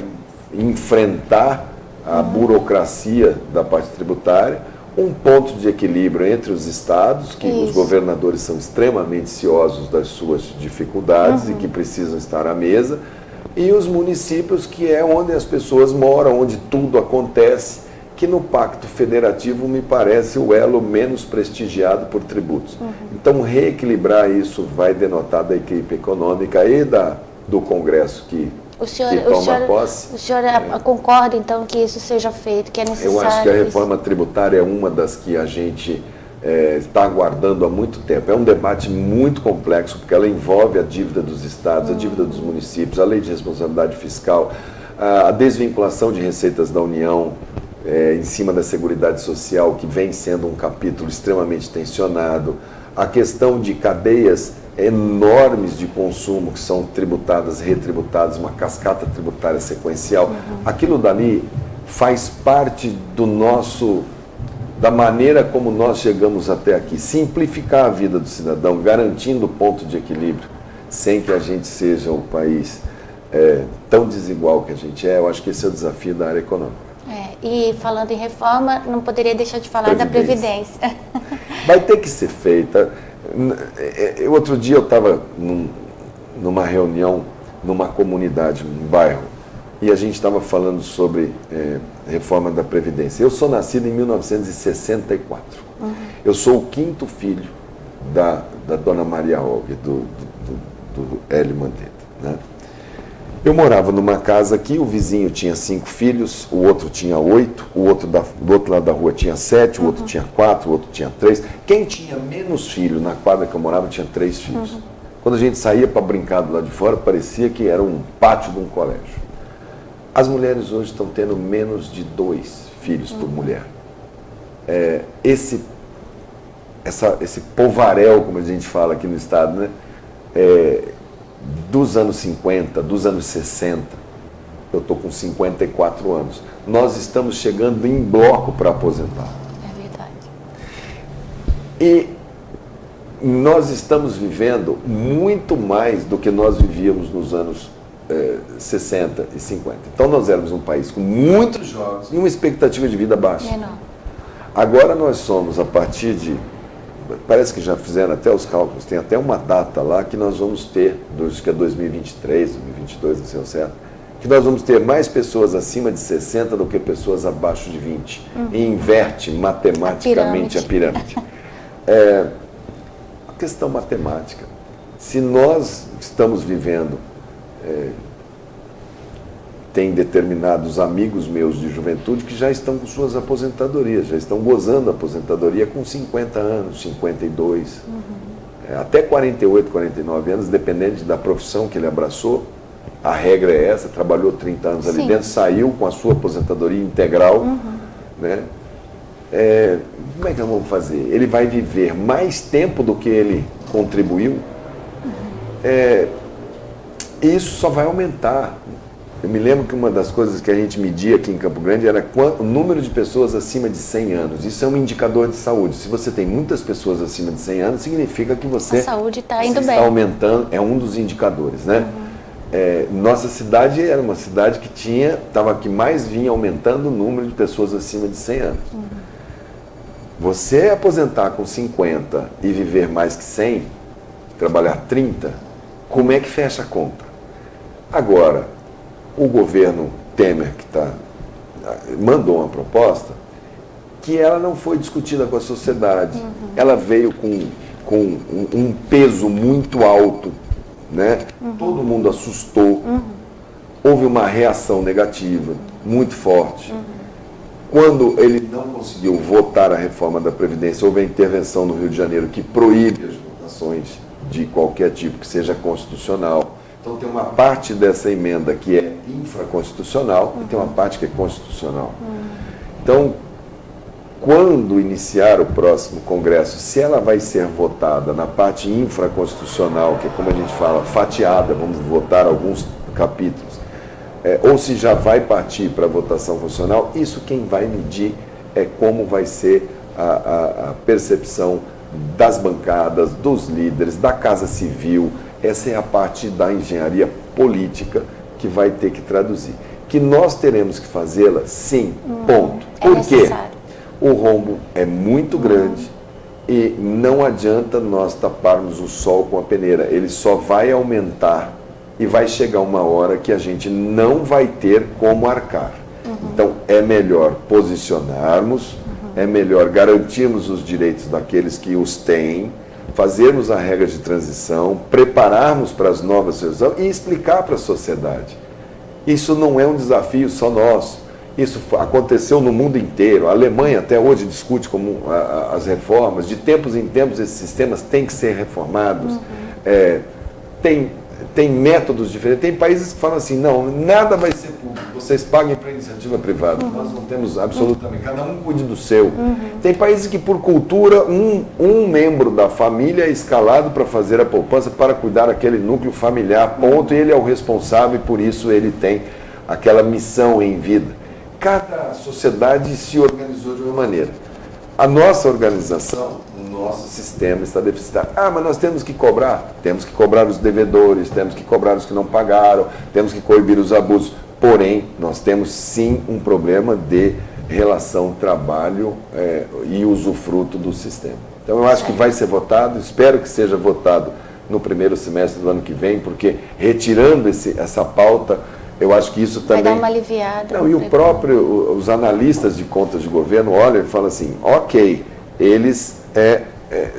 enfrentar a burocracia da parte tributária, um ponto de equilíbrio entre os estados, que os governadores são extremamente ciosos das suas dificuldades e que precisam estar à mesa, e os municípios, que é onde as pessoas moram, onde tudo acontece, que no Pacto Federativo me parece o elo menos prestigiado por tributos. Então, reequilibrar isso vai denotar da equipe econômica e do Congresso que toma posse. O senhor concorda, então, que isso seja feito, que é necessário? Eu acho que a reforma tributária é uma das que a gente está aguardando há muito tempo. É um debate muito complexo, porque ela envolve a dívida dos estados, a dívida dos municípios, a lei de responsabilidade fiscal, a desvinculação de receitas da União em cima da Seguridade Social, que vem sendo um capítulo extremamente tensionado, a questão de cadeias enormes de consumo que são tributadas, retributadas, uma cascata tributária sequencial. Aquilo dali faz parte da maneira como nós chegamos até aqui. Simplificar a vida do cidadão, garantindo o ponto de equilíbrio, sem que a gente seja um país tão desigual que a gente eu acho que esse é o desafio da área econômica. E falando em reforma, não poderia deixar de falar da Previdência. Vai ter que ser feita. Outro dia eu estava numa reunião, numa comunidade, num bairro, e a gente estava falando sobre reforma da Previdência. Eu sou nascido em 1964. Eu sou o 5º filho da dona Maria Olga, do Hélio Mandetta, né? Eu morava numa casa aqui, o vizinho tinha 5 filhos, o outro tinha 8, o outro do outro lado da rua tinha 7, o outro tinha 4, o outro tinha 3. Quem tinha menos filho na quadra que eu morava tinha 3 filhos. Quando a gente saía para brincar do lado de fora, parecia que era um pátio de um colégio. As mulheres hoje estão tendo menos de 2 filhos por mulher. Esse polvaréu, como a gente fala aqui no estado, né? Dos anos 50, dos anos 60, eu estou com 54 anos. Nós estamos chegando em bloco para aposentar. É verdade. E nós estamos vivendo muito mais do que nós vivíamos nos anos 60 e 50. Então nós éramos um país com muitos jovens e uma expectativa de vida baixa. Agora nós somos, a partir de... Parece que já fizeram até os cálculos, tem até uma data lá que nós vamos ter, acho que é 2023, 2022, não sei o certo, que nós vamos ter mais pessoas acima de 60 do que pessoas abaixo de 20. E inverte matematicamente a pirâmide. A questão matemática. Se nós estamos vivendo, tem determinados amigos meus de juventude que já estão com suas aposentadorias, já estão gozando a aposentadoria com 50 anos, 52, até 48, 49 anos, dependendo da profissão que ele abraçou. A regra é essa, trabalhou 30 anos ali dentro, saiu com a sua aposentadoria integral, né? Como é que nós vamos fazer? Ele vai viver mais tempo do que ele contribuiu? Isso só vai aumentar. Eu me lembro que uma das coisas que a gente media aqui em Campo Grande era o número de pessoas acima de 100 anos. Isso é um indicador de saúde. Se você tem muitas pessoas acima de 100 anos, significa que você a saúde está indo bem. Está aumentando, é um dos indicadores, né? Nossa cidade era uma cidade que mais vinha aumentando o número de pessoas acima de 100 anos. Você aposentar com 50 e viver mais que 100, trabalhar 30, como é que fecha a conta? Agora, o governo Temer, mandou uma proposta que ela não foi discutida com a sociedade. Ela veio com um peso muito alto, né? Todo mundo assustou. Houve uma reação negativa muito forte. Quando ele não conseguiu votar a reforma da Previdência, houve a intervenção no Rio de Janeiro que proíbe as votações de qualquer tipo que seja constitucional. Então tem uma parte dessa emenda que é infraconstitucional e tem uma parte que é constitucional. Então, quando iniciar o próximo Congresso, se ela vai ser votada na parte infraconstitucional, que é como a gente fala, fatiada, vamos votar alguns capítulos, ou se já vai partir para a votação constitucional, isso quem vai medir é como vai ser a percepção das bancadas, dos líderes, da Casa Civil. Essa é a parte da engenharia política que vai ter que traduzir. Que nós teremos que fazê-la, sim, ponto. Por quê? O rombo é muito grande e não adianta nós taparmos o sol com a peneira. Ele só vai aumentar e vai chegar uma hora que a gente não vai ter como arcar. Então, é melhor posicionarmos, é melhor garantirmos os direitos daqueles que os têm, fazermos a regra de transição, prepararmos para as novas situações e explicar para a sociedade. Isso não é um desafio só nosso. Isso aconteceu no mundo inteiro. A Alemanha até hoje discute como as reformas. De tempos em tempos esses sistemas têm que ser reformados. Tem métodos diferentes. Tem países que falam assim, não, nada vai ser público, vocês paguem para a iniciativa privada. Nós não temos absolutamente, cada um cuide do seu. Tem países que por cultura, um membro da família é escalado para fazer a poupança, para cuidar daquele núcleo familiar, ponto, e ele é o responsável e por isso ele tem aquela missão em vida. Cada sociedade se organizou de uma maneira. A nossa organização, o nosso sistema está deficitário. Mas nós temos que cobrar os devedores, temos que cobrar os que não pagaram, temos que coibir os abusos. Porém, nós temos sim um problema de relação trabalho e usufruto do sistema. Então eu acho que vai ser votado, espero que seja votado no primeiro semestre do ano que vem, porque retirando essa pauta, eu acho que isso também... Vai dar uma aliviada. Não, e os analistas de contas de governo olham e falam assim, ok, eles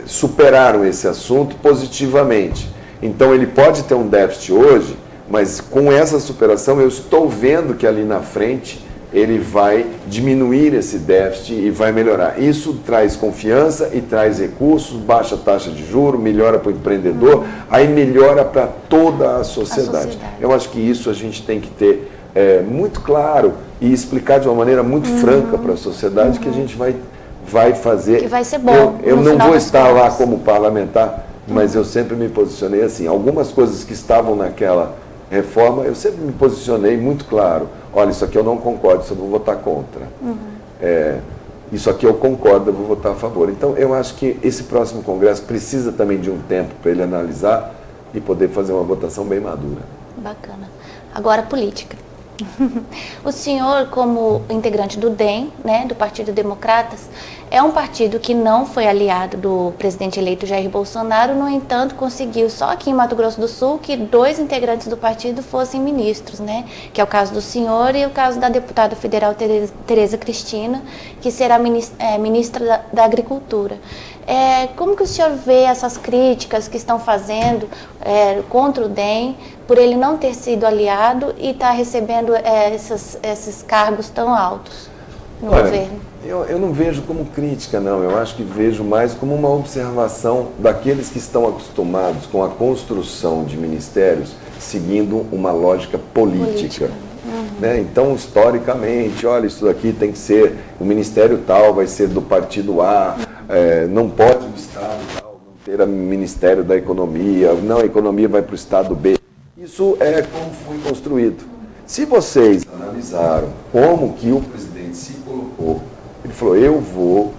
superaram esse assunto positivamente. Então ele pode ter um déficit hoje, mas com essa superação eu estou vendo que ali na frente ele vai diminuir esse déficit e vai melhorar. Isso traz confiança e traz recursos, baixa a taxa de juros, melhora para o empreendedor, aí melhora para toda a sociedade. Eu acho que isso a gente tem que ter muito claro e explicar de uma maneira muito franca para a sociedade que a gente vai fazer. Que vai ser bom. Eu não vou estar lá como parlamentar, mas eu sempre me posicionei assim. Algumas coisas que estavam naquela reforma, eu sempre me posicionei muito claro. Olha, isso aqui eu não concordo, isso eu vou votar contra. Isso aqui eu concordo, eu vou votar a favor. Então, eu acho que esse próximo Congresso precisa também de um tempo para ele analisar e poder fazer uma votação bem madura. Bacana. Agora, política. O senhor, como integrante do DEM, né, do Partido Democratas, é um partido que não foi aliado do presidente eleito Jair Bolsonaro, no entanto, conseguiu só aqui em Mato Grosso do Sul que 2 integrantes do partido fossem ministros, né, que é o caso do senhor e o caso da deputada federal Tereza Cristina, que será ministra da Agricultura. Como que o senhor vê essas críticas que estão fazendo contra o DEM, por ele não ter sido aliado e estar recebendo esses cargos tão altos no governo? Eu não vejo como crítica, não. Eu acho que vejo mais como uma observação daqueles que estão acostumados com a construção de ministérios seguindo uma lógica política. Né? Então, historicamente, olha, isso daqui tem que ser, o ministério tal vai ser do partido A, não pode o Estado tal não ter o Ministério da Economia, não, a economia vai para o Estado B. Isso é como foi construído. Se vocês analisaram como que o presidente se colocou, ele falou, eu vou,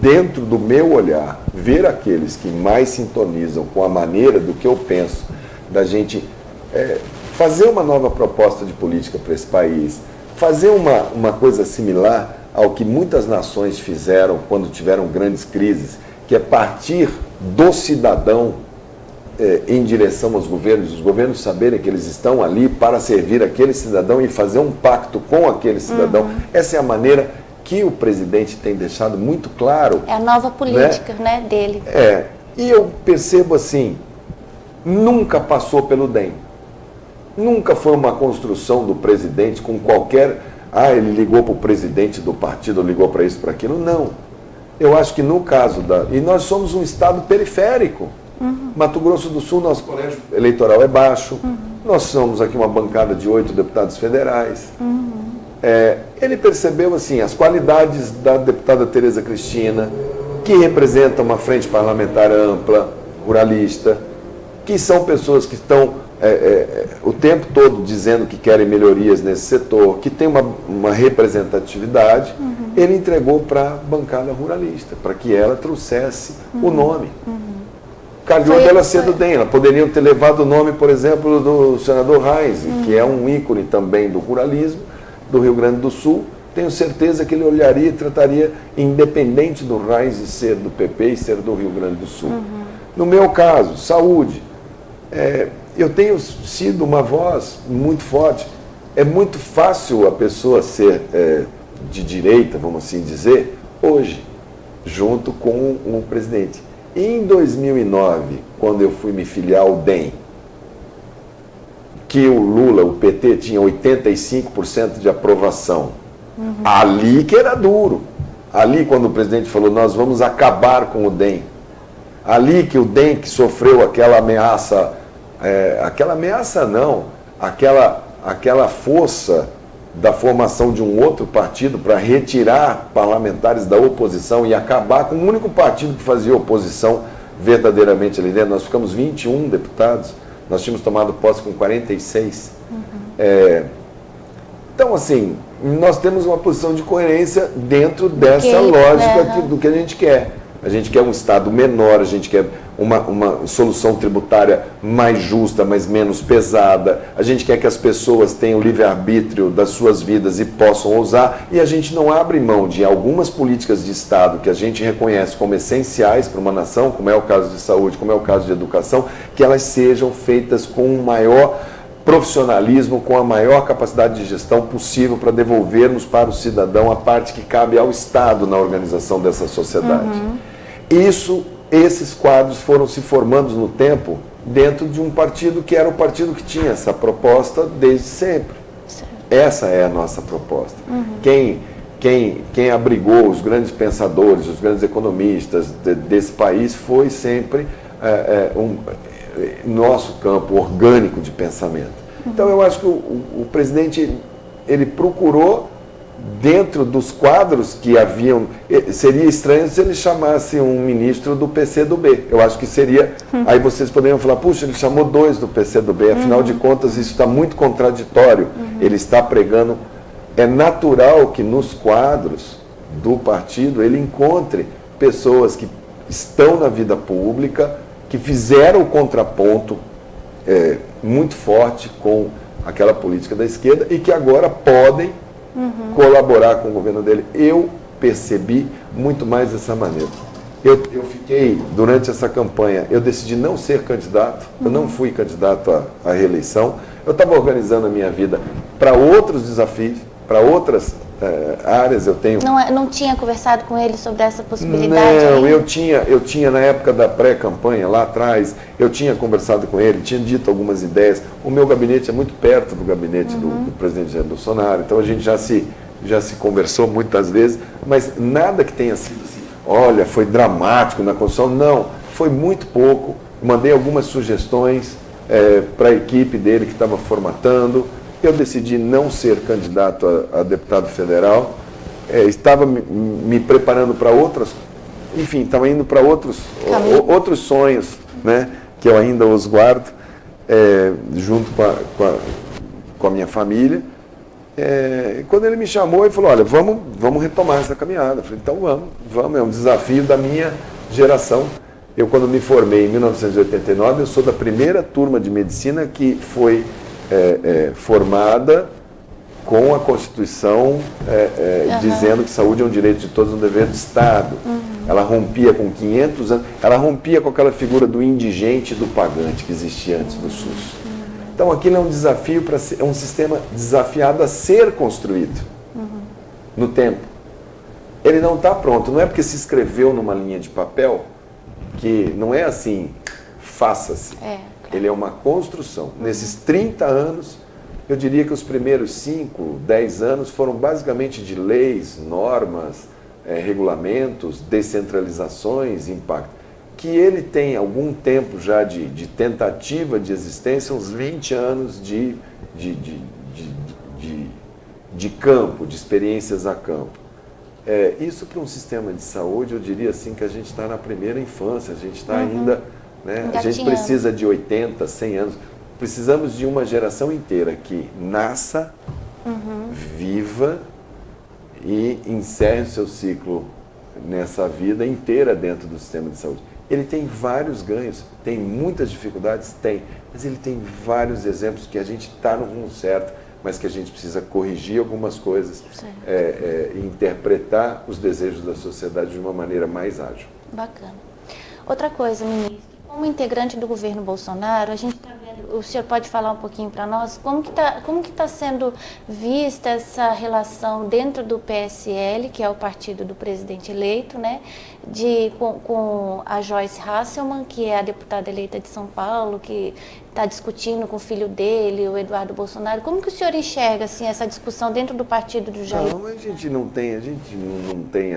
dentro do meu olhar, ver aqueles que mais sintonizam com a maneira do que eu penso, da gente fazer uma nova proposta de política para esse país, fazer uma coisa similar ao que muitas nações fizeram quando tiveram grandes crises, que é partir do cidadão em direção aos governos, os governos saberem que eles estão ali para servir aquele cidadão e fazer um pacto com aquele cidadão. Essa é a maneira que o presidente tem deixado muito claro. É a nova política, né, dele. E eu percebo assim, nunca passou pelo DEM. Nunca foi uma construção do presidente com qualquer... ele ligou para o presidente do partido, ligou para isso, para aquilo. Não. Eu acho que no caso E nós somos um estado periférico. Mato Grosso do Sul, nosso colégio eleitoral é baixo. Nós somos aqui uma bancada de 8 deputados federais. Ele percebeu assim as qualidades da deputada Tereza Cristina, que representa uma frente parlamentar ampla, ruralista, que são pessoas que estão o tempo todo dizendo que querem melhorias nesse setor, que tem uma representatividade. Ele entregou para a bancada ruralista, para que ela trouxesse o nome. Calhou dela ser do DEM. Ela poderiam ter levado o nome, por exemplo, do senador Reis, que é um ícone também do ruralismo do Rio Grande do Sul. Tenho certeza que ele olharia e trataria, independente do Reis ser do PP e ser do Rio Grande do Sul. No meu caso, saúde. Eu tenho sido uma voz muito forte. É muito fácil a pessoa ser de direita, vamos assim dizer, hoje, junto com o presidente. Em 2009, quando eu fui me filiar ao DEM, que o Lula, o PT, tinha 85% de aprovação. Ali que era duro. Ali, quando o presidente falou, nós vamos acabar com o DEM. Ali que o DEM que sofreu aquela ameaça, aquela força da formação de um outro partido para retirar parlamentares da oposição e acabar com o único partido que fazia oposição verdadeiramente ali dentro. Nós ficamos 21 deputados, nós tínhamos tomado posse com 46. Então, assim, nós temos uma posição de coerência dentro dessa lógica do que a gente quer. A gente quer um Estado menor, a gente quer uma solução tributária mais justa, mas menos pesada. A gente quer que as pessoas tenham livre-arbítrio das suas vidas e possam usar. E a gente não abre mão de algumas políticas de Estado que a gente reconhece como essenciais para uma nação, como é o caso de saúde, como é o caso de educação, que elas sejam feitas com o maior profissionalismo, com a maior capacidade de gestão possível para devolvermos para o cidadão a parte que cabe ao Estado na organização dessa sociedade. Esses quadros foram se formando no tempo dentro de um partido que era o partido que tinha essa proposta desde sempre. Essa é a nossa proposta. Quem abrigou os grandes pensadores, os grandes economistas desse país foi sempre nosso campo orgânico de pensamento. Então eu acho que o presidente, ele procurou, dentro dos quadros que haviam, seria estranho se ele chamasse um ministro do PCdoB. Eu acho que seria, aí vocês poderiam falar, puxa, ele chamou 2 do PCdoB, afinal de contas isso está muito contraditório. Ele está pregando, é natural que nos quadros do partido ele encontre pessoas que estão na vida pública, que fizeram o contraponto muito forte com aquela política da esquerda e que agora podem colaborar com o governo dele. Eu percebi muito mais dessa maneira. Eu fiquei, durante essa campanha, eu decidi não ser candidato, eu não fui candidato à reeleição, eu estava organizando a minha vida para outros desafios, para outras áreas. Eu tenho... Não tinha conversado com ele sobre essa possibilidade? Não, eu tinha na época da pré-campanha, lá atrás, eu tinha conversado com ele, tinha dito algumas ideias. O meu gabinete é muito perto do gabinete do presidente Jair Bolsonaro, então a gente já se conversou muitas vezes, mas nada que tenha sido assim, olha, foi dramático na construção. Não, foi muito pouco. Mandei algumas sugestões para a equipe dele que estava formatando. Eu decidi não ser candidato a deputado federal, estava me preparando para outras, enfim, estava indo para outros sonhos, né, que eu ainda os guardo, junto com a minha família. Quando ele me chamou, ele falou, olha, vamos retomar essa caminhada. Eu falei, então vamos, é um desafio da minha geração. Eu, quando me formei em 1989, eu sou da primeira turma de medicina que foi formada com a Constituição dizendo que saúde é um direito de todos, um dever do Estado. Ela rompia com 500 anos, ela rompia com aquela figura do indigente e do pagante que existia antes do SUS. Então aquilo é um desafio, é um sistema desafiado a ser construído no tempo. Ele não está pronto, não é porque se escreveu numa linha de papel que não é assim, faça-se. Ele é uma construção. Nesses 30 anos, eu diria que os primeiros 5, 10 anos foram basicamente de leis, normas, regulamentos, descentralizações, impacto. Que ele tem algum tempo já de tentativa de existência, uns 20 anos de campo, de experiências a campo. Isso para um sistema de saúde, eu diria assim que a gente está na primeira infância, a gente está ainda... Né? A gente precisa de 80, 100 anos. Precisamos de uma geração inteira que nasça, viva e encerre o seu ciclo nessa vida inteira dentro do sistema de saúde. Ele tem vários ganhos, tem muitas dificuldades, mas ele tem vários exemplos que a gente está no rumo certo, mas que a gente precisa corrigir algumas coisas e interpretar os desejos da sociedade de uma maneira mais ágil. Bacana. Outra coisa, ministro. Como integrante do governo Bolsonaro, a gente está vendo, o senhor pode falar um pouquinho para nós, como que tá sendo vista essa relação dentro do PSL, que é o partido do presidente eleito, né, com a Joyce Hasselmann, que é a deputada eleita de São Paulo, que está discutindo com o filho dele, o Eduardo Bolsonaro. Como que o senhor enxerga assim, essa discussão dentro do partido do Jair? Não, a gente não tem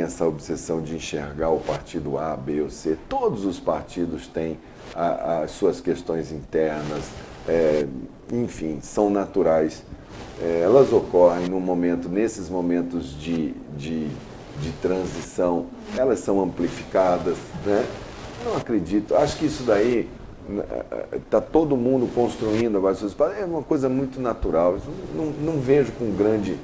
essa obsessão de enxergar o partido A, B ou C. Todos os partidos têm as suas questões internas, enfim, são naturais. Elas ocorrem nesses momentos de transição, elas são amplificadas, né? Não acredito, acho que isso daí está todo mundo construindo agora seus espaços, é uma coisa muito natural. Não vejo com grande.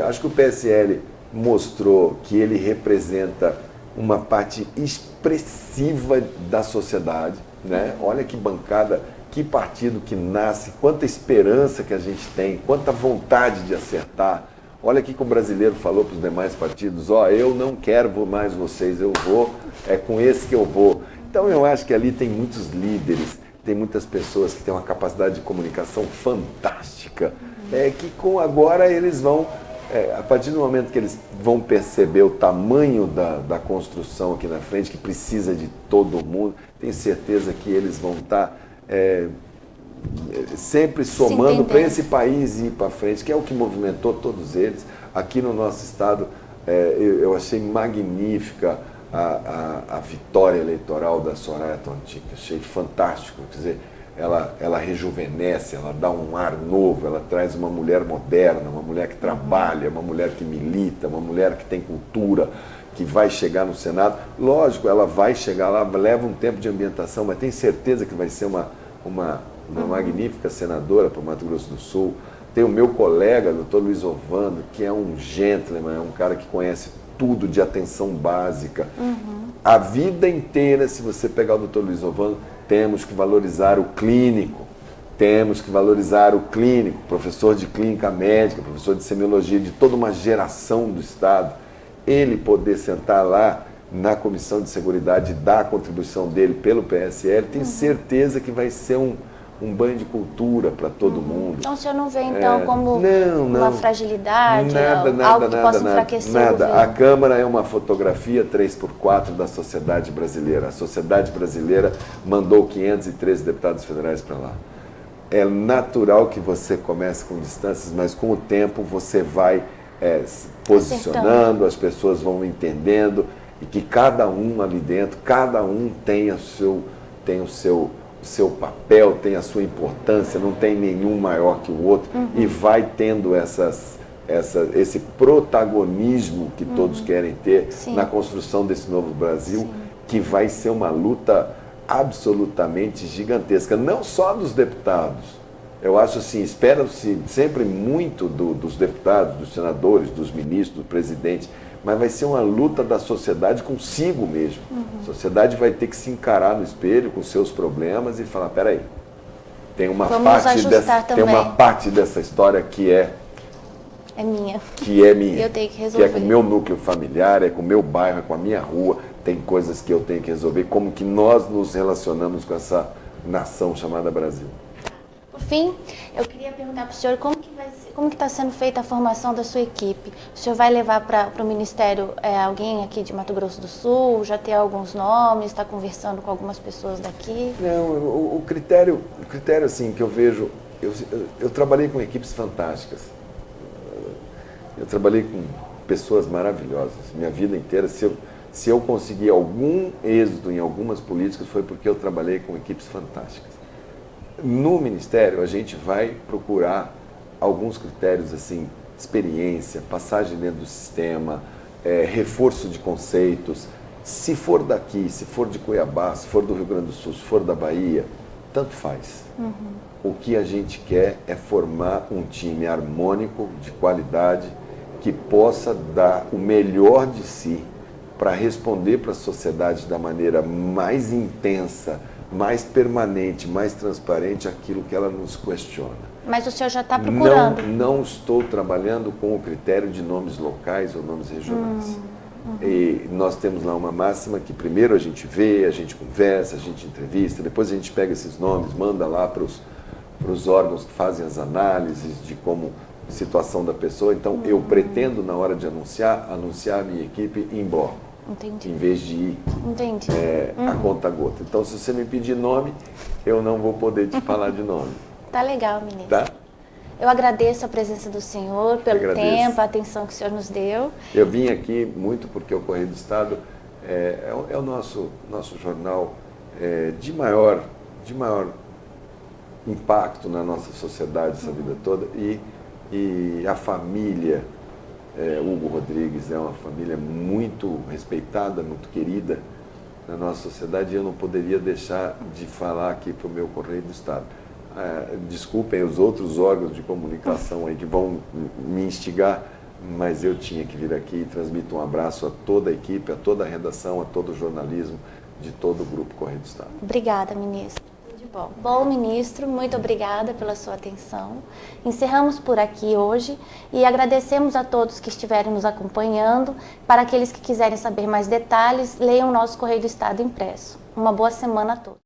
Acho que o PSL mostrou que ele representa uma parte expressiva da sociedade, né? Olha que bancada, que partido que nasce, quanta esperança que a gente tem, quanta vontade de acertar. Olha o que o brasileiro falou para os demais partidos, eu não quero mais vocês, eu vou, é com esse que eu vou. Então eu acho que ali tem muitos líderes, tem muitas pessoas que têm uma capacidade de comunicação fantástica, que agora eles vão, a partir do momento que eles vão perceber o tamanho da construção aqui na frente, que precisa de todo mundo, tenho certeza que eles vão estar sempre somando para esse país ir para frente, que é o que movimentou todos eles. Aqui no nosso estado, eu achei magnífica a vitória eleitoral da Soraya Tronic, achei fantástico, quer dizer, ela rejuvenesce, ela dá um ar novo, ela traz uma mulher moderna, uma mulher que trabalha, uma mulher que milita, uma mulher que tem cultura, que vai chegar no Senado. Lógico, ela vai chegar lá, leva um tempo de ambientação, mas tem certeza que vai ser uma magnífica senadora para o Mato Grosso do Sul. Tem o meu colega, doutor Luiz Ovando, que é um gentleman, é um cara que conhece tudo de atenção básica. A vida inteira, se você pegar o doutor Luiz Ovando, temos que valorizar o clínico. Temos que valorizar o clínico, professor de clínica médica, professor de semiologia, de toda uma geração do Estado. Ele poder sentar lá na Comissão de Seguridade e dar a contribuição dele pelo PSL, tenho certeza que vai ser um banho de cultura para todo mundo. Então o senhor não vê então como uma fragilidade, algo que possa enfraquecer o governo? A Câmara é uma fotografia 3x4 da sociedade brasileira. A sociedade brasileira mandou 513 deputados federais para lá. É natural que você comece com distâncias, mas com o tempo você vai se posicionando, as pessoas vão entendendo, e que cada um ali dentro, cada um tem o seu papel, tem a sua importância, não tem nenhum maior que o outro, e vai tendo esse protagonismo que todos querem ter na construção desse novo Brasil, que vai ser uma luta absolutamente gigantesca, não só dos deputados. Eu acho assim, espera-se sempre muito dos deputados, dos senadores, dos ministros, do presidente, mas vai ser uma luta da sociedade consigo mesmo. A sociedade vai ter que se encarar no espelho com seus problemas e falar, peraí, tem uma parte dessa história que é minha. Que é minha. Eu tenho que resolver. Que é com o meu núcleo familiar, é com o meu bairro, é com a minha rua, tem coisas que eu tenho que resolver, como que nós nos relacionamos com essa nação chamada Brasil. Por fim, eu queria perguntar para o senhor como que está sendo feita a formação da sua equipe. O senhor vai levar para o Ministério alguém aqui de Mato Grosso do Sul? Já tem alguns nomes? Está conversando com algumas pessoas daqui? Não, o critério assim, que eu vejo... Eu trabalhei com equipes fantásticas. Eu trabalhei com pessoas maravilhosas. Minha vida inteira, se eu consegui algum êxito em algumas políticas, foi porque eu trabalhei com equipes fantásticas. No Ministério, a gente vai procurar alguns critérios, assim, experiência, passagem dentro do sistema, reforço de conceitos. Se for daqui, se for de Cuiabá, se for do Rio Grande do Sul, se for da Bahia, tanto faz. O que a gente quer é formar um time harmônico, de qualidade, que possa dar o melhor de si para responder para a sociedade da maneira mais intensa, mais permanente, mais transparente aquilo que ela nos questiona. Mas o senhor já está procurando? Não estou trabalhando com o critério de nomes locais ou nomes regionais. E nós temos lá uma máxima que primeiro a gente vê, a gente conversa, a gente entrevista, depois a gente pega esses nomes, manda lá para os órgãos que fazem as análises de como situação da pessoa. Então eu pretendo, na hora de anunciar a minha equipe em bloco. Entendi. Em vez de ir a conta-gota. Então, se você me pedir nome, eu não vou poder te falar de nome. Tá legal, ministro. Tá? Eu agradeço a presença do senhor, pelo tempo, a atenção que o senhor nos deu. Eu vim aqui muito porque o Correio do Estado é o nosso jornal de maior impacto na nossa sociedade essa vida toda. E a família... Hugo Rodrigues é uma família muito respeitada, muito querida na nossa sociedade, e eu não poderia deixar de falar aqui para o meu Correio do Estado. Desculpem os outros órgãos de comunicação aí que vão me instigar, mas eu tinha que vir aqui e transmito um abraço a toda a equipe, a toda a redação, a todo o jornalismo de todo o Grupo Correio do Estado. Obrigada, ministro. Bom, ministro, muito obrigada pela sua atenção. Encerramos por aqui hoje e agradecemos a todos que estiverem nos acompanhando. Para aqueles que quiserem saber mais detalhes, leiam o nosso Correio do Estado impresso. Uma boa semana a todos.